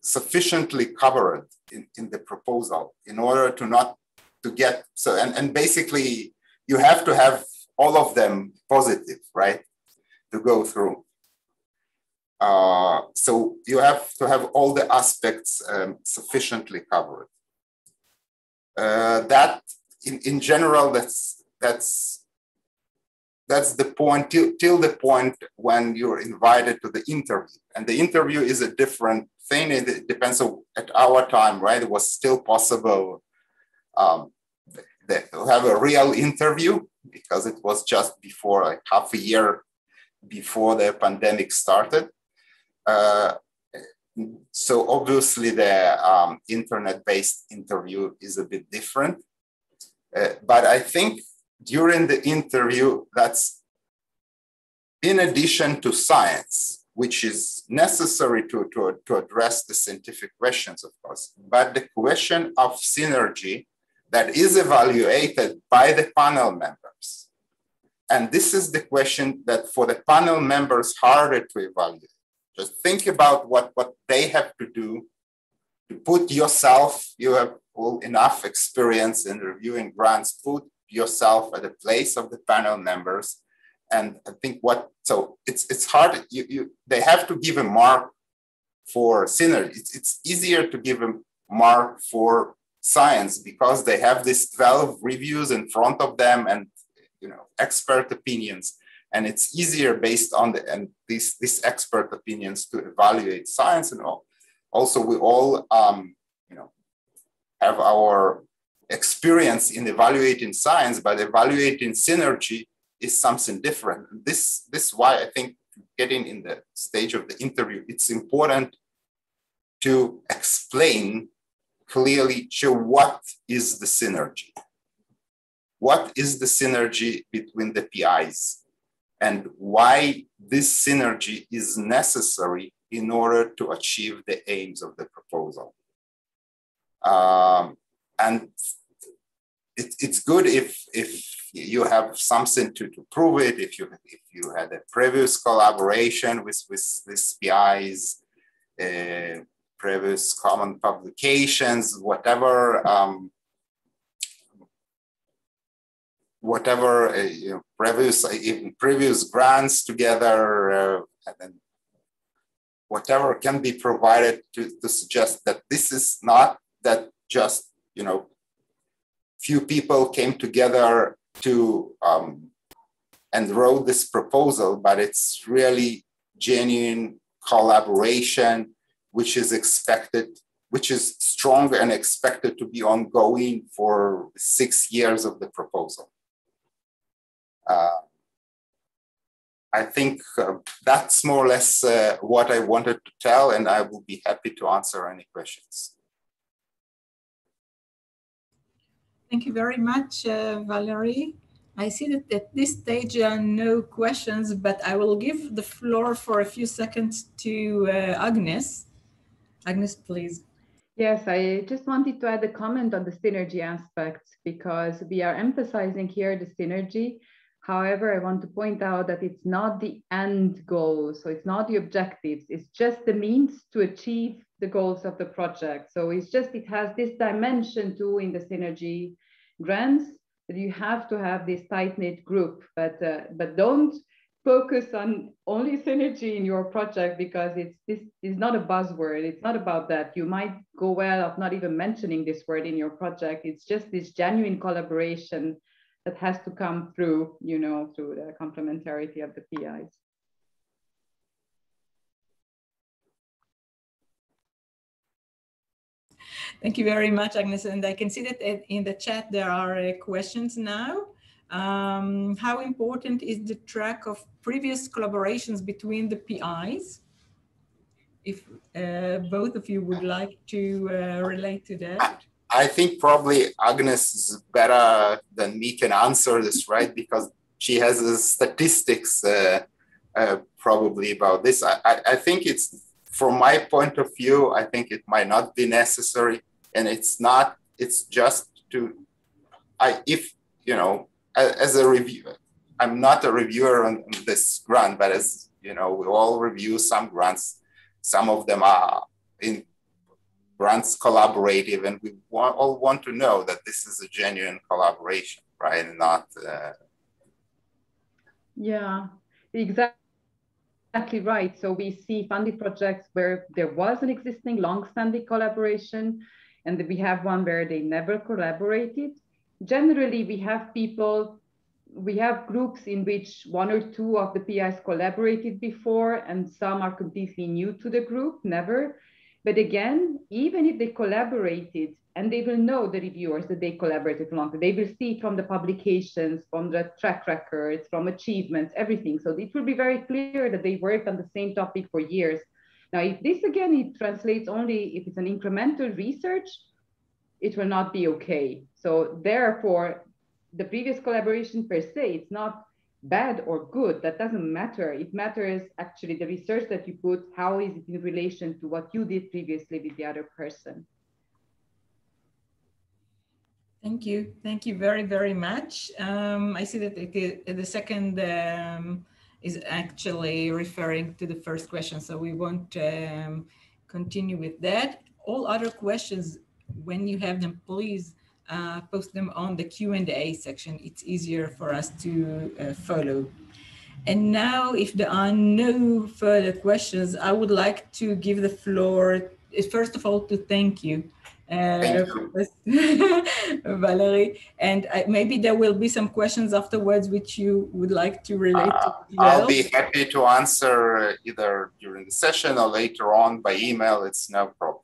sufficiently covered in the proposal in order to not to get, so, and basically you have to have all of them positive, right, to go through. So you have to have all the aspects sufficiently covered. That in general, that's the point till the point when you're invited to the interview. And the interview is a different thing. It depends on, at our time, right? It was still possible to have a real interview because it was just before like half a year before the pandemic started. So obviously the internet-based interview is a bit different. But I think during the interview, that's in addition to science, which is necessary to address the scientific questions, of course, but the question of synergy that is evaluated by the panel members. And this is the question that for the panel members harder to evaluate. Just think about what they have to do to put yourself, you have all enough experience in reviewing grants, put yourself at the place of the panel members. And I think so it's hard, they have to give a mark for synergy. It's easier to give a mark for science because they have these 12 reviews in front of them and expert opinions. And it's easier based on these expert opinions to evaluate science and all. Also, we all have our experience in evaluating science, but evaluating synergy is something different. And this is why I think getting in the stage of the interview, it's important to explain clearly what is the synergy. What is the synergy between the PIs and why this synergy is necessary in order to achieve the aims of the proposal. And it's good if you have something to prove it, if you had a previous collaboration with these PIs, previous common publications, whatever, previous grants together, and then whatever can be provided to suggest that this is not that just, few people came together to and wrote this proposal, but it's really genuine collaboration, which is expected, which is strong and expected to be ongoing for 6 years of the proposal. I think that's more or less what I wanted to tell, and I will be happy to answer any questions. Thank you very much, Valery. I see that at this stage there are no questions, but I will give the floor for a few seconds to Agnes. Agnes, please. Yes, I just wanted to add a comment on the synergy aspects because we are emphasizing here the synergy. However, I want to point out that it's not the end goal. So it's not the objectives. It's just the means to achieve the goals of the project. So it has this dimension too in the synergy grants that you have to have this tight-knit group, but don't focus on only synergy in your project because this is not a buzzword. It's not about that. You might go well of not even mentioning this word in your project. It's just this genuine collaboration that has to come through, through the complementarity of the PIs. Thank you very much, Agnes. And I can see that in the chat there are questions now. How important is the track of previous collaborations between the PIs? If both of you would like to relate to that. I think probably Agnes is better than me can answer this, right? Because she has the statistics probably about this. I think it's, from my point of view, I think it might not be necessary. And it's just to, as a reviewer, I'm not a reviewer on this grant, but as we all review some grants, some of them are in grants collaborative, and we all want to know that this is a genuine collaboration, right? And not. Yeah, exactly right. So we see funded projects where there was an existing long-standing collaboration, and we have one where they never collaborated. Generally, we have groups in which 1 or 2 of the PIs collaborated before, and some are completely new to the group, never. But again, even if they collaborated and they will know the reviewers that they collaborated along. They will see from the publications, from the track records, from achievements, everything. So it will be very clear that they worked on the same topic for years. Now, if this again, it translates only if it's an incremental research, it will not be okay. So therefore, the previous collaboration per se, it's not bad or good, that doesn't matter. It matters actually the research that you put, how is it in relation to what you did previously with the other person. Thank you. Thank you very, very much. I see that the second is actually referring to the first question, so we won't continue with that. All other questions, when you have them, please post them on the Q&A section. It's easier for us to follow. And now, if there are no further questions, I would like to give the floor, first of all, to thank you. Valery, and maybe there will be some questions afterwards which you would like to relate to. I'll be happy to answer either during the session or later on by email. It's no problem.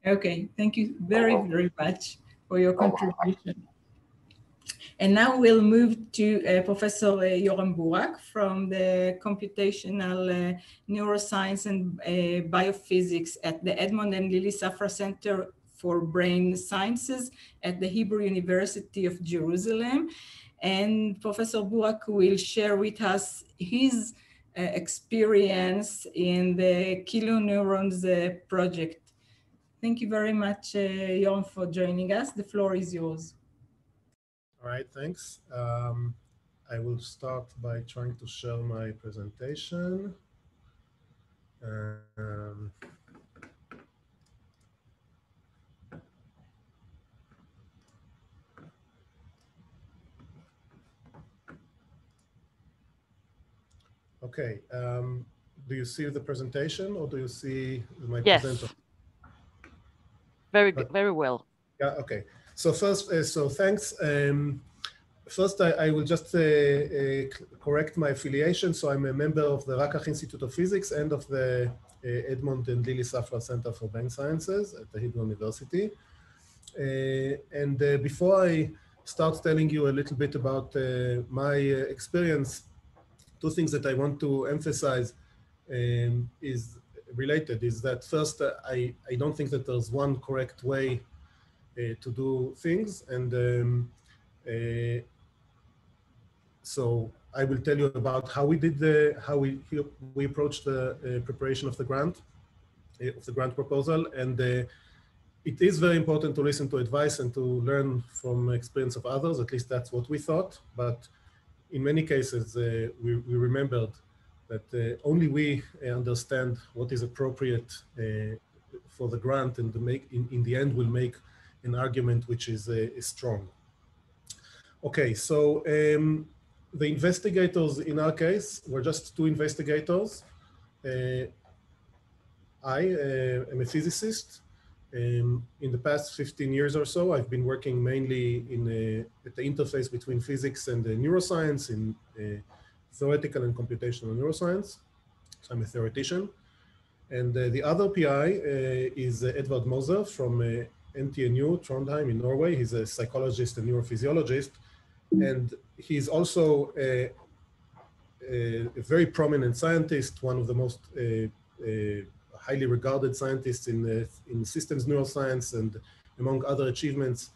Okay, thank you very, very much for your contribution. And now we'll move to Professor Yoram Burak from the Computational Neuroscience and Biophysics at the Edmond and Lily Safra Center for Brain Sciences at the Hebrew University of Jerusalem. And Professor Burak will share with us his experience in the KiloNeurons project. Thank you very much, Yoram, for joining us. The floor is yours. All right, thanks. I will start by trying to share my presentation. Okay, do you see the presentation or do you see my presenter? Very well. Yeah, okay. So first, thanks. First, I will just correct my affiliation. So I'm a member of the Rakach Institute of Physics and of the Edmond and Lily Safra Center for Brain Sciences at the Hebrew University. And before I start telling you a little bit about my experience, two things that I want to emphasize is that first, I don't think that there's one correct way to do things. And so I will tell you about how we did how we approached the preparation of the grant proposal. And it is very important to listen to advice and to learn from experience of others. At least that's what we thought. But in many cases, we remembered that only we understand what is appropriate for the grant, and in the end will make an argument which is strong. Okay, so the investigators in our case were just two investigators. I am a physicist. In the past 15 years or so, I've been working mainly at the interface between physics and neuroscience in theoretical and computational neuroscience. So I'm a theoretician. And the other PI is Edvard Moser from NTNU, Trondheim in Norway. He's a psychologist and neurophysiologist. And he's also a very prominent scientist, one of the most highly regarded scientists in systems neuroscience, and among other achievements,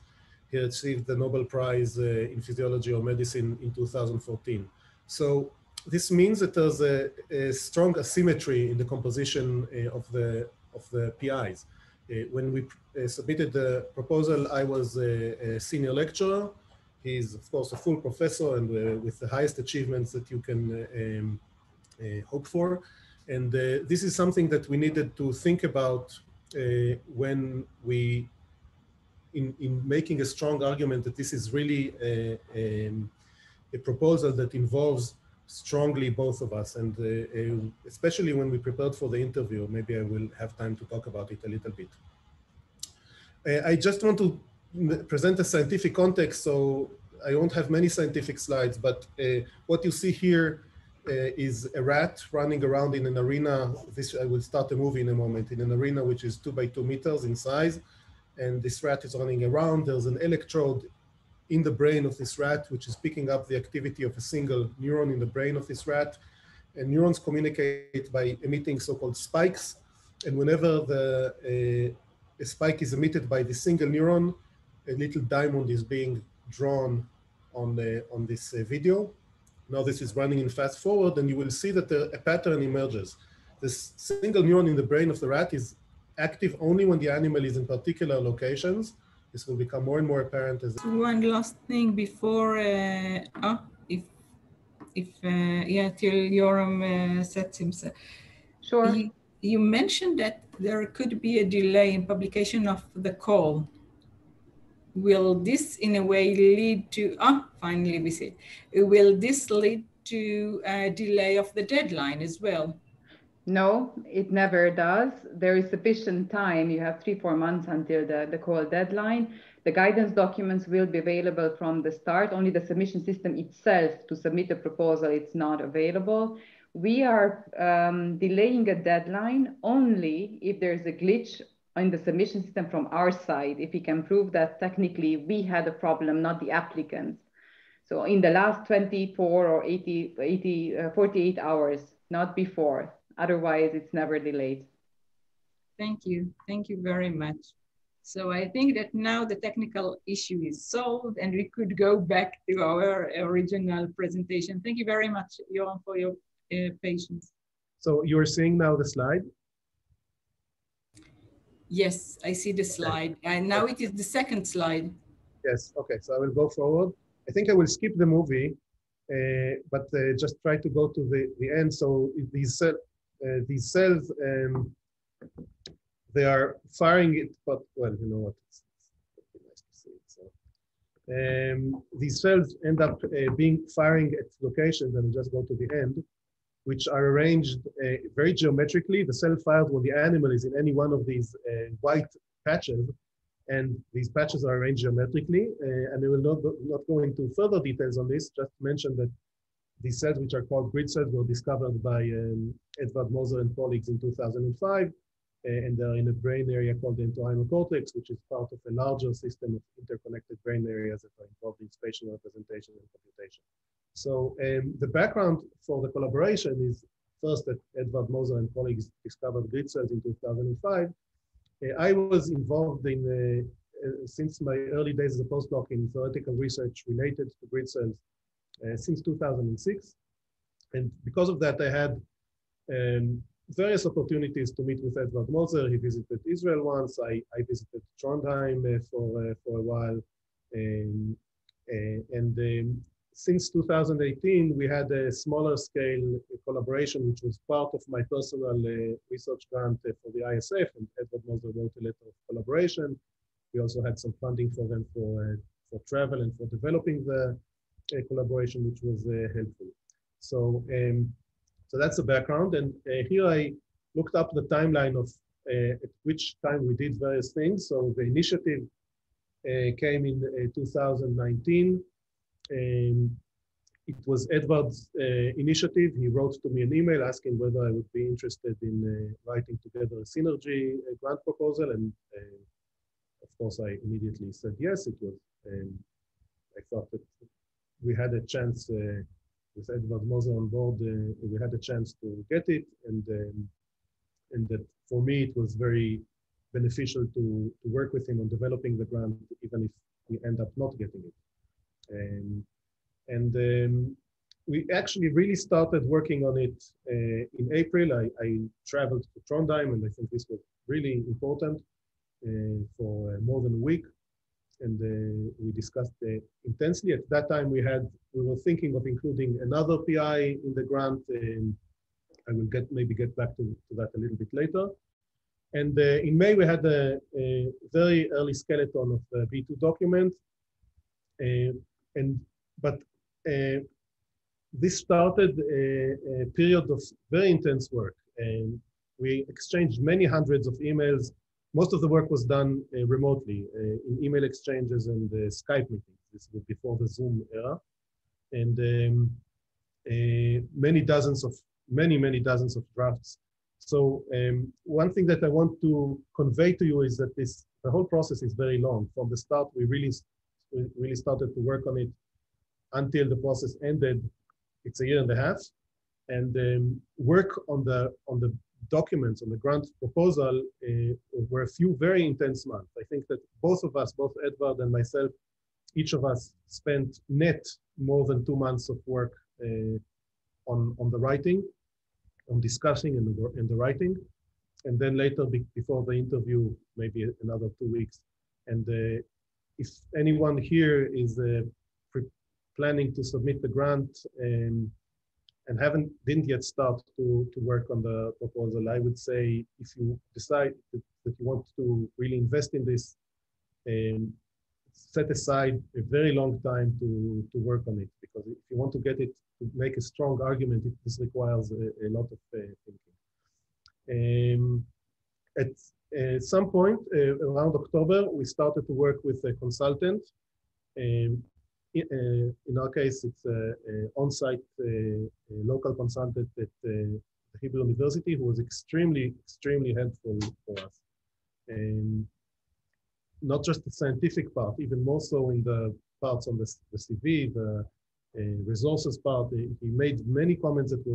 he received the Nobel Prize in Physiology or Medicine in 2014. So this means that there's a strong asymmetry in the composition of the PIs. When we submitted the proposal, I was a senior lecturer. He's, of course, a full professor and with the highest achievements that you can hope for. And this is something that we needed to think about when we, in making a strong argument that this is really a proposal that involves strongly both of us. And especially when we prepared for the interview, maybe I will have time to talk about it a little bit. I just want to present a scientific context, so I won't have many scientific slides, but what you see here is a rat running around in an arena. I will start a movie in a moment, in an arena which is 2 by 2 meters in size. and this rat is running around. There's an electrode in the brain of this rat, which is picking up the activity of a single neuron in the brain of this rat. And neurons communicate by emitting so-called spikes. And whenever a spike is emitted by the single neuron, a little diamond is being drawn on this video. Now this is running in fast forward, and you will see that a pattern emerges. This single neuron in the brain of the rat is active only when the animal is in particular locations. This will become more and more apparent as. One last thing before, till Yoram sets himself. Sure. You mentioned that there could be a delay in publication of the call. Will this in a way lead to, finally we see it. Will this lead to a delay of the deadline as well? No, it never does. There is sufficient time. You have 3-4 months until the call deadline. The guidance documents will be available from the start. Only the submission system itself to submit a proposal, it's not available. We are delaying a deadline only if there's a glitch in the submission system from our side, if we can prove that technically we had a problem, not the applicants. So in the last 24 or 48 hours, not before. Otherwise, it's never delayed. Thank you. Thank you very much. So I think that now the technical issue is solved and we could go back to our original presentation. Thank you very much, Yoram, for your patience. So you're seeing now the slide? Yes, I see the slide. And now it is the second slide. Yes, okay, so I will go forward. I think I will skip the movie, but just try to go to the end. So these cells, they are firing it, but well, you know what, it's nice to see it. So these cells end up firing at locations, and just go to the end, which are arranged very geometrically. The cell fires when the animal is in any one of these white patches, and these patches are arranged geometrically. And I will not go into further details on this, just mention that these cells, which are called grid cells, were discovered by Edward Moser and colleagues in 2005, and they're in a brain area called the entorhinal cortex, which is part of a larger system of interconnected brain areas that are involved in spatial representation and computation. So the background for the collaboration is first that Edward Moser and colleagues discovered grid cells in 2005. I was involved in, since my early days as a postdoc, in theoretical research related to grid cells since 2006. And because of that, I had various opportunities to meet with Edward Moser. He visited Israel once. I visited Trondheim for a while. Since 2018, we had a smaller scale collaboration, which was part of my personal research grant for the ISF, and Edward Moser wrote a letter of collaboration. We also had some funding for them for travel and for developing the collaboration, which was helpful. So, so that's the background. And here I looked up the timeline of at which time we did various things. So the initiative came in 2019. It was Edward's initiative. He wrote to me an email asking whether I would be interested in writing together a synergy grant proposal. And of course, I immediately said yes. It was, I thought that we had a chance with Edward Moser on board. We had a chance to get it, and that for me it was very beneficial to work with him on developing the grant, even if we end up not getting it. We actually really started working on it in April. I traveled to Trondheim, and I think this was really important for more than a week. And we discussed intensely. At that time, we were thinking of including another PI in the grant. I will maybe get back to that a little bit later. And in May, we had a very early skeleton of the B2 document. But this started a period of very intense work. We exchanged many hundreds of emails. Most of the work was done remotely in email exchanges and Skype meetings. This was before the Zoom era. And many dozens of drafts. So one thing that I want to convey to you is that this the whole process is very long. From the start, we really started to work on it until the process ended. It's a year and a half, and work on the documents, on the grant proposal, were a few very intense months. I think that both of us, both Edward and myself, each of us spent net more than 2 months of work on the writing, on discussing and the writing, and then later before the interview, maybe another 2 weeks. And if anyone here is planning to submit the grant and didn't yet start to work on the proposal, I would say if you decide that you want to really invest in this, set aside a very long time to work on it, because if you want to get it to make a strong argument, this requires a lot of thinking. At some point around October, we started to work with a consultant. In our case, it's an on-site local consultant at the Hebrew University who was extremely helpful for us. Not just the scientific part, even more so in the parts on the CV, the resources part. He made many comments that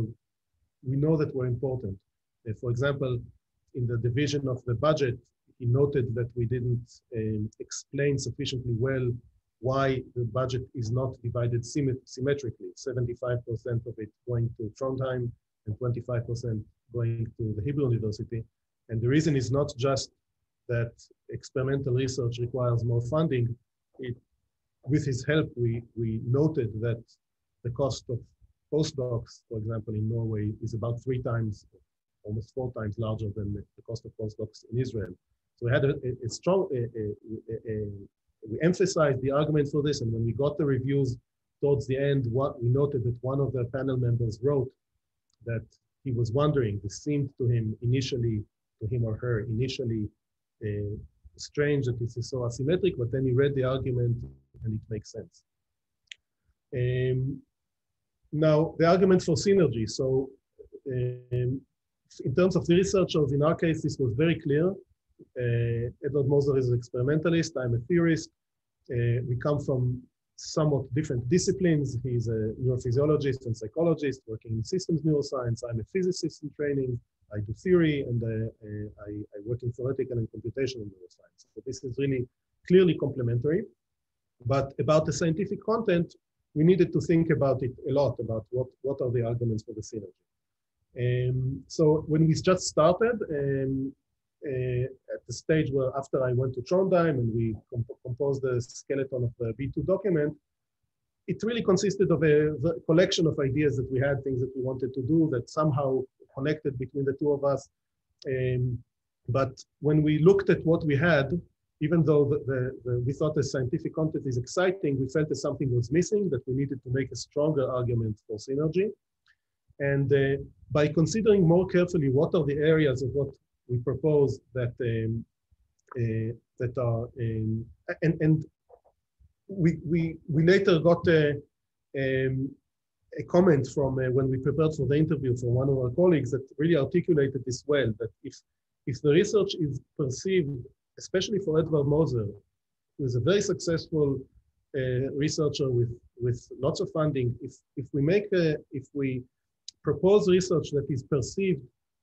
we know that were important. For example, in the division of the budget, he noted that we didn't explain sufficiently well why the budget is not divided symmetrically, 75% of it going to Trondheim and 25% going to the Hebrew University. And the reason is not just that experimental research requires more funding. With his help, we noted that the cost of postdocs, for example, in Norway is about 3 times, almost 4 times larger than the cost of postdocs in Israel. So we had a strong, we emphasized the argument for this, and when we got the reviews towards the end, we noted that one of the panel members wrote that he was wondering, this seemed to him initially, to him or her initially, strange that this is so asymmetric, but then he read the argument and it makes sense. Now, the argument for synergy. So in terms of the researchers, in our case, this was very clear. Edward Moser is an experimentalist, I'm a theorist. We come from somewhat different disciplines. He's a neurophysiologist and psychologist working in systems neuroscience. I'm a physicist in training. I do theory, and I work in theoretical and computational neuroscience. So this is really clearly complementary. But about the scientific content, we needed to think about it a lot, about what are the arguments for the synergy. So when we just started, at the stage where after I went to Trondheim and we composed the skeleton of the B2 document, it really consisted of a collection of ideas that we had, things that we wanted to do that somehow connected between the two of us. But when we looked at what we had, even though we thought the scientific content is exciting, we felt that something was missing, that we needed to make a stronger argument for synergy. And by considering more carefully what are the areas of what we propose that are, and we later got a comment from when we prepared for the interview from one of our colleagues that really articulated this well, that if the research is perceived, especially for Edward Moser, who is a very successful researcher with lots of funding, if we propose research that is perceived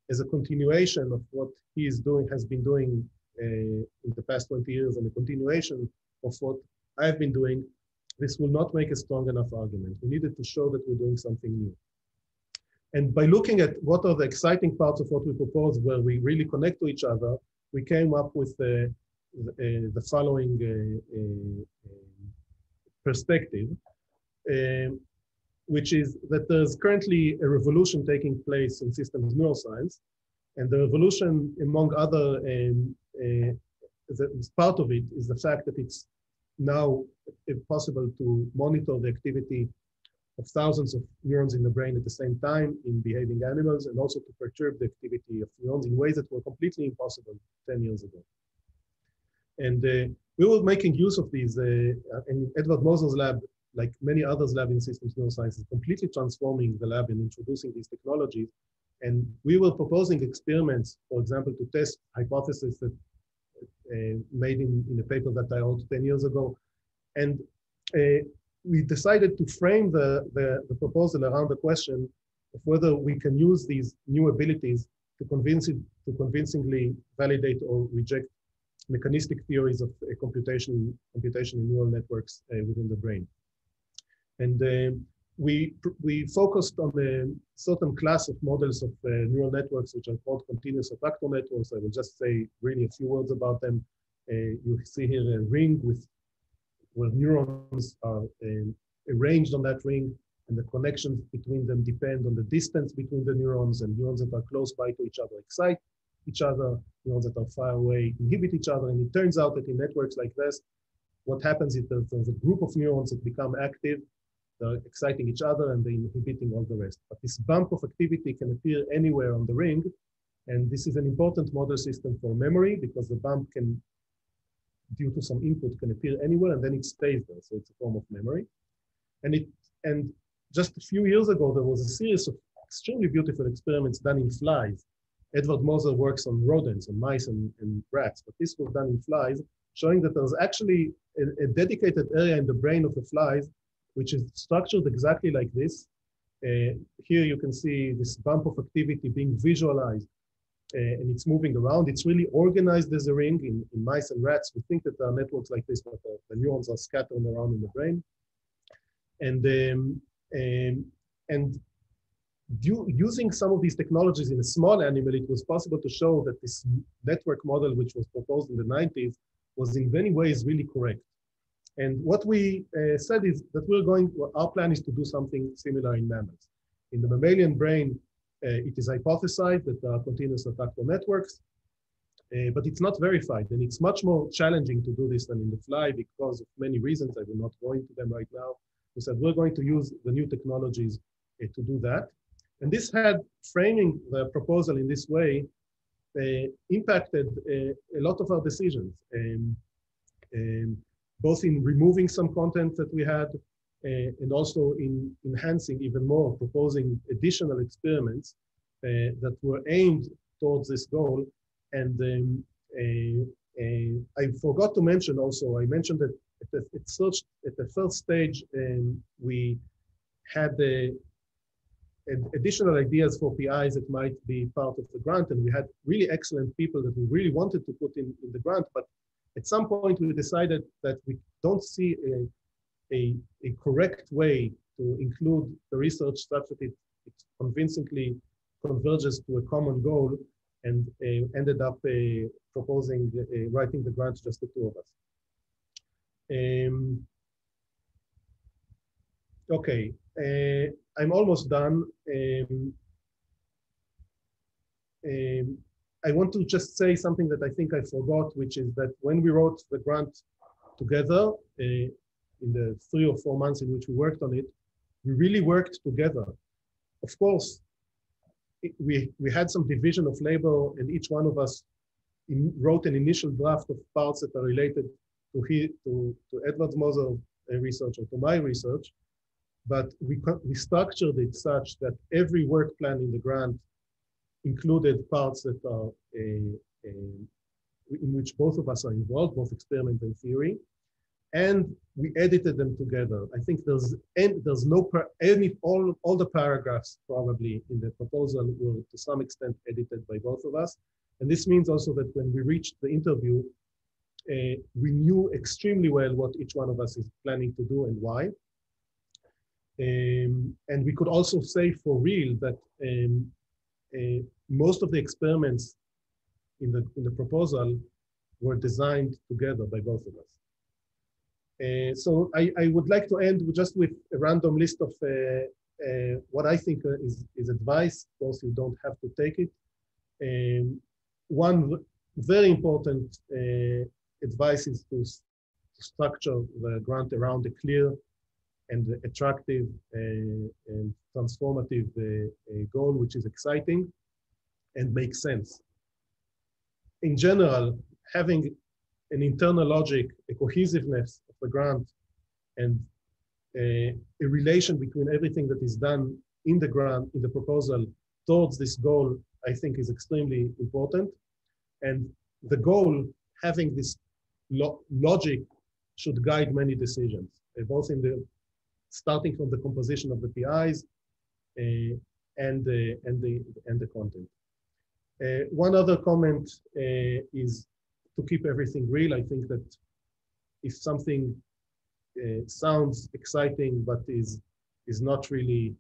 as a continuation of what he is doing, has been doing in the past 20 years, and a continuation of what I've been doing, this will not make a strong enough argument. We needed to show that we're doing something new. And by looking at what are the exciting parts of what we propose, where we really connect to each other, we came up with the following perspective, which is that there's currently a revolution taking place in systems neuroscience. And the revolution, among other, part of it is the fact that it's now possible to monitor the activity of thousands of neurons in the brain at the same time in behaving animals, and also to perturb the activity of neurons in ways that were completely impossible 10 years ago. And we were making use of these, and Edward Moser's lab, like many others lab in systems neuroscience, is completely transforming the lab and introducing these technologies. And we were proposing experiments, for example, to test hypotheses that made in a paper that I wrote 10 years ago. And we decided to frame the proposal around the question of whether we can use these new abilities to convincingly validate or reject mechanistic theories of computation in neural networks within the brain. And we focused on a certain class of models of neural networks, which are called continuous attractor networks. I will just say really a few words about them. You see here a ring where neurons are arranged on that ring, and the connections between them depend on the distance between the neurons, and neurons that are close by to each other excite each other, neurons that are far away inhibit each other. And it turns out that in networks like this, what happens is that there's a group of neurons that become active, they're exciting each other and they're inhibiting all the rest. But this bump of activity can appear anywhere on the ring. And this is an important model system for memory, because the bump can, due to some input, can appear anywhere and then it stays there. So it's a form of memory. And just a few years ago, there was a series of extremely beautiful experiments done in flies. Edward Moser works on rodents, on mice and rats, but this was done in flies, showing that there's actually a dedicated area in the brain of the flies, which is structured exactly like this. Here you can see this bump of activity being visualized, and it's moving around. It's really organized as a ring in mice and rats. We think that there are networks like this, but the neurons are scattered around in the brain. And using some of these technologies in a small animal, it was possible to show that this network model, which was proposed in the 90s, was in many ways really correct. And what we said is that our plan is to do something similar in mammals. In the mammalian brain, it is hypothesized that there are continuous attractor networks, but it's not verified. And it's much more challenging to do this than in the fly because of many reasons. I will not go into them right now. We said we're going to use the new technologies to do that. And this had, framing the proposal in this way, impacted a lot of our decisions, both in removing some content that we had and also in enhancing even more, proposing additional experiments that were aimed towards this goal. And I forgot to mention also, I mentioned that at the first stage, we had additional ideas for PIs that might be part of the grant, and we had really excellent people that we really wanted to put in the grant, but at some point we decided that we don't see a correct way to include the research such that it convincingly converges to a common goal, and ended up proposing writing the grant just the two of us. Okay, I'm almost done. I want to just say something that I think I forgot, which is that when we wrote the grant together, in the 3 or 4 months in which we worked on it, we really worked together. Of course, we had some division of labor, and each one of us wrote an initial draft of parts that are related to Edward Moser research or to my research. But we structured it such that every work plan in the grant included parts that are in which both of us are involved, both experiment and theory, and we edited them together. I think all the paragraphs probably in the proposal were to some extent edited by both of us. And this means also that when we reached the interview, we knew extremely well what each one of us is planning to do and why. And we could also say for real that most of the experiments in the proposal were designed together by both of us. So I would like to end just with a random list of what I think is advice. Of course, you don't have to take it. One very important advice is to structure the grant around a clear and attractive and transformative goal, which is exciting and makes sense. In general, having an internal logic, a cohesiveness of the grant, and a relation between everything that is done in the grant, in the proposal, towards this goal, I think is extremely important. And the goal having this logic should guide many decisions, both in the starting from the composition of the PIs and the content. One other comment is to keep everything real. I think that if something sounds exciting but is not really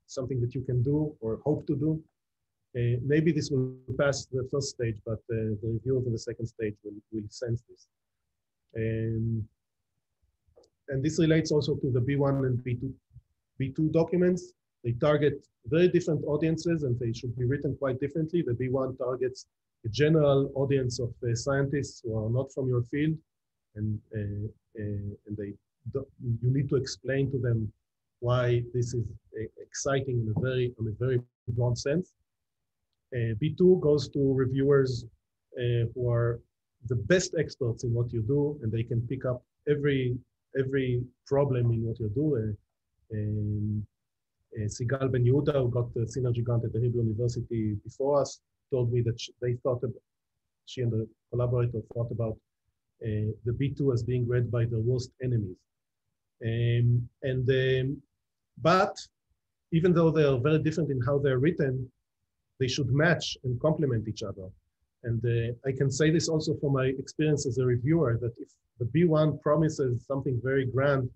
something that you can do or hope to do, maybe this will pass the first stage, but the reviewer in the second stage will sense this. And this relates also to the B1 and B2 documents. They target very different audiences and they should be written quite differently. The B1 targets a general audience of scientists who are not from your field, and you need to explain to them why this is exciting in a very broad sense. B2 goes to reviewers who are the best experts in what you do, and they can pick up every problem in what you do. Sigal Ben Yehuda, who got the Synergy grant at the Hebrew University before us, told me that she and the collaborator thought about the B2 as being read by the worst enemies. But even though they are very different in how they're written, they should match and complement each other. And I can say this also from my experience as a reviewer, that if the B1 promises something very grand,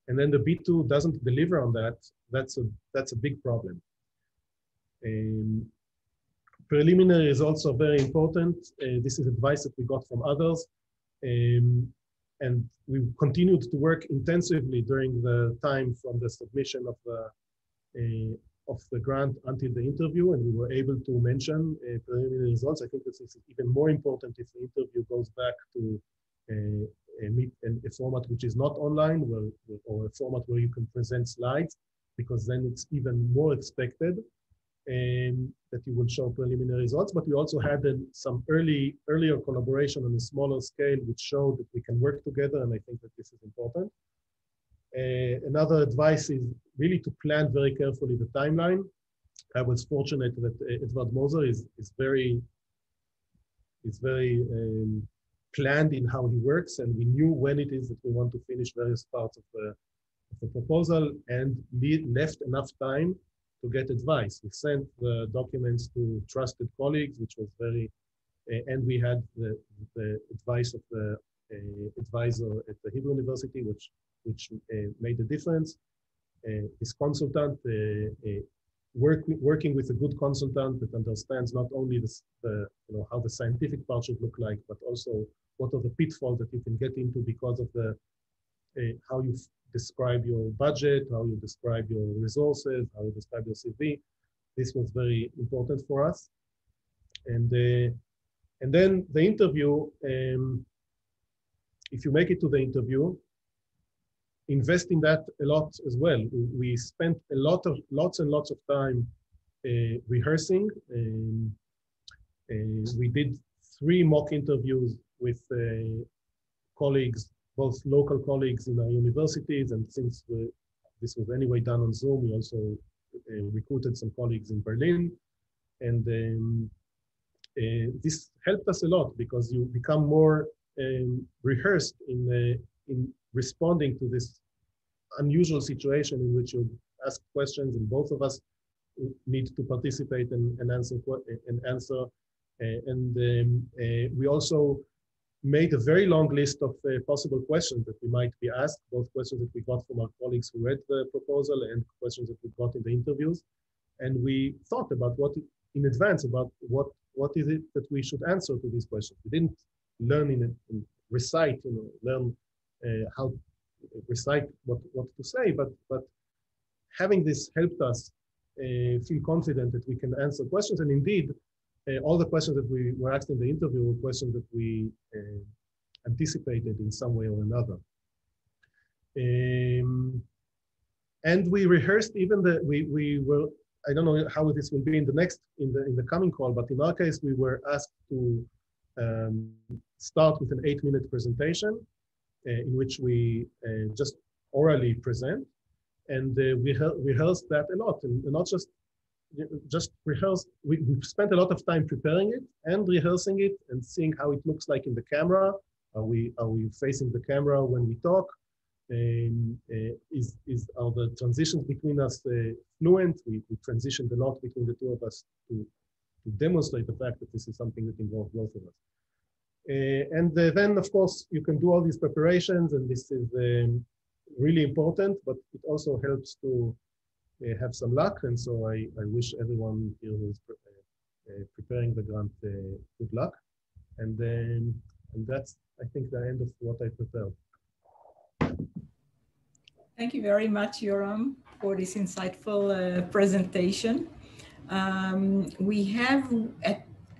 and then the B2 doesn't deliver on that, that's a big problem. Preliminary is also very important. This is advice that we got from others. And we continued to work intensively during the time from the submission of the grant until the interview, and we were able to mention preliminary results. I think this is even more important if the interview goes back to a format which is not online, or a format where you can present slides, because then it's even more expected that you will show preliminary results. But we also had some earlier collaboration on a smaller scale, which showed that we can work together, and I think that this is important. Another advice is really to plan very carefully the timeline. I was fortunate that Edward Moser is very planned in how he works, and we knew when it is that we want to finish various parts of the proposal, and left enough time to get advice. We sent the documents to trusted colleagues, which was and we had the advice of the advisor at the Hebrew University, which made a difference. This consultant, working with a good consultant that understands not only how the scientific part should look like, but also what are the pitfalls that you can get into because of how you describe your budget, how you describe your resources, how you describe your CV. This was very important for us. And then the interview, if you make it to the interview, invest in that a lot as well. We spent lots and lots of time rehearsing. We did 3 mock interviews with colleagues, both local colleagues in our universities, and since this was anyway done on Zoom, we also recruited some colleagues in Berlin. And this helped us a lot, because you become more rehearsed in responding to this unusual situation in which you ask questions, and both of us need to participate and answer. We also made a very long list of possible questions that we might be asked, both questions that we got from our colleagues who read the proposal and questions that we got in the interviews. And we thought about in advance about what is it that we should answer to these questions. We didn't learn recite, learn how to recite what to say, but having this helped us feel confident that we can answer questions. And indeed, all the questions that we were asked in the interview were questions that we anticipated in some way or another. And we rehearsed even we were, I don't know how this will be in the coming call, but in our case, we were asked to start with an 8-minute presentation in which we just orally present. And we rehearsed that a lot, and not just just rehearse. We've spent a lot of time preparing it and rehearsing it and seeing how it looks like in the camera. Are we facing the camera when we talk? Are the transitions between us fluent? We transitioned a lot between the two of us to demonstrate the fact that this is something that involves both of us. And then, of course, you can do all these preparations, and this is really important, but it also helps to have some luck. And so I wish everyone here who is preparing the grant good luck. And that's, I think, the end of what I prepared. Thank you very much, Yoram, for this insightful presentation. We have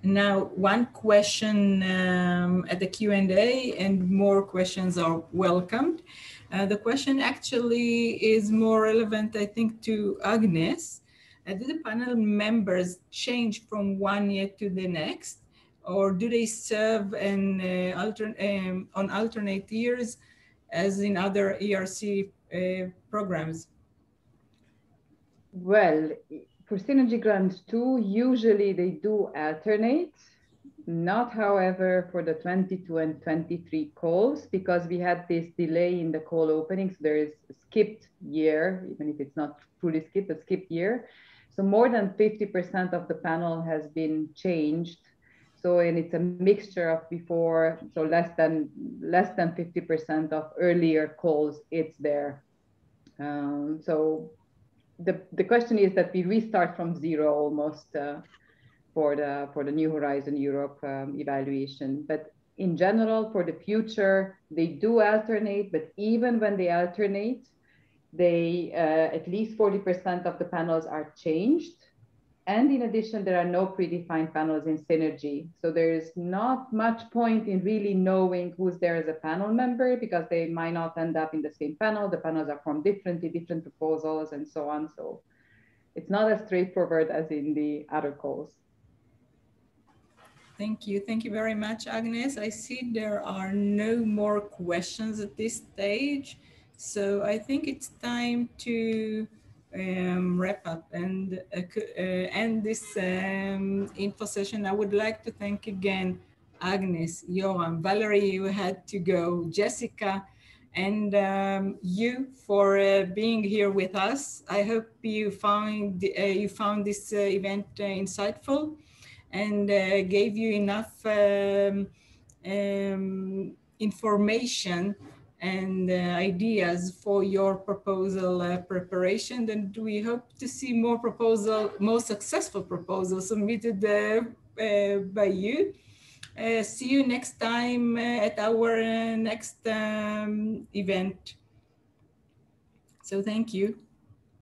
now one question at the Q&A, and more questions are welcomed. The question actually is more relevant, I think, to Agnes. Do the panel members change from one year to the next, or do they serve on alternate years as in other ERC programs? Well, for Synergy Grant 2, usually they do alternate, not however for the 22 and 23 calls, because we had this delay in the call openings. There is a skipped year, even if it's not fully skipped, a skipped year. So more than 50% of the panel has been changed. So, and it's a mixture of before, so less than 50% of earlier calls, it's there. So the question is that we restart from zero almost for the New Horizon Europe evaluation. But in general, for the future, they do alternate, but even when they alternate, they at least 40% of the panels are changed. And in addition, there are no predefined panels in Synergy. So there is not much point in really knowing who's there as a panel member, because they might not end up in the same panel. The panels are from different proposals and so on. So it's not as straightforward as in the other calls. Thank you. Thank you very much, Agnes. I see there are no more questions at this stage. So I think it's time to wrap up and end this info session. I would like to thank again Agnes, Yoram, Valery, you had to go, Jessica, and you for being here with us. I hope you found this event insightful and gave you enough information and ideas for your proposal preparation. And we hope to see more successful proposals submitted by you. See you next time at our next event. So thank you.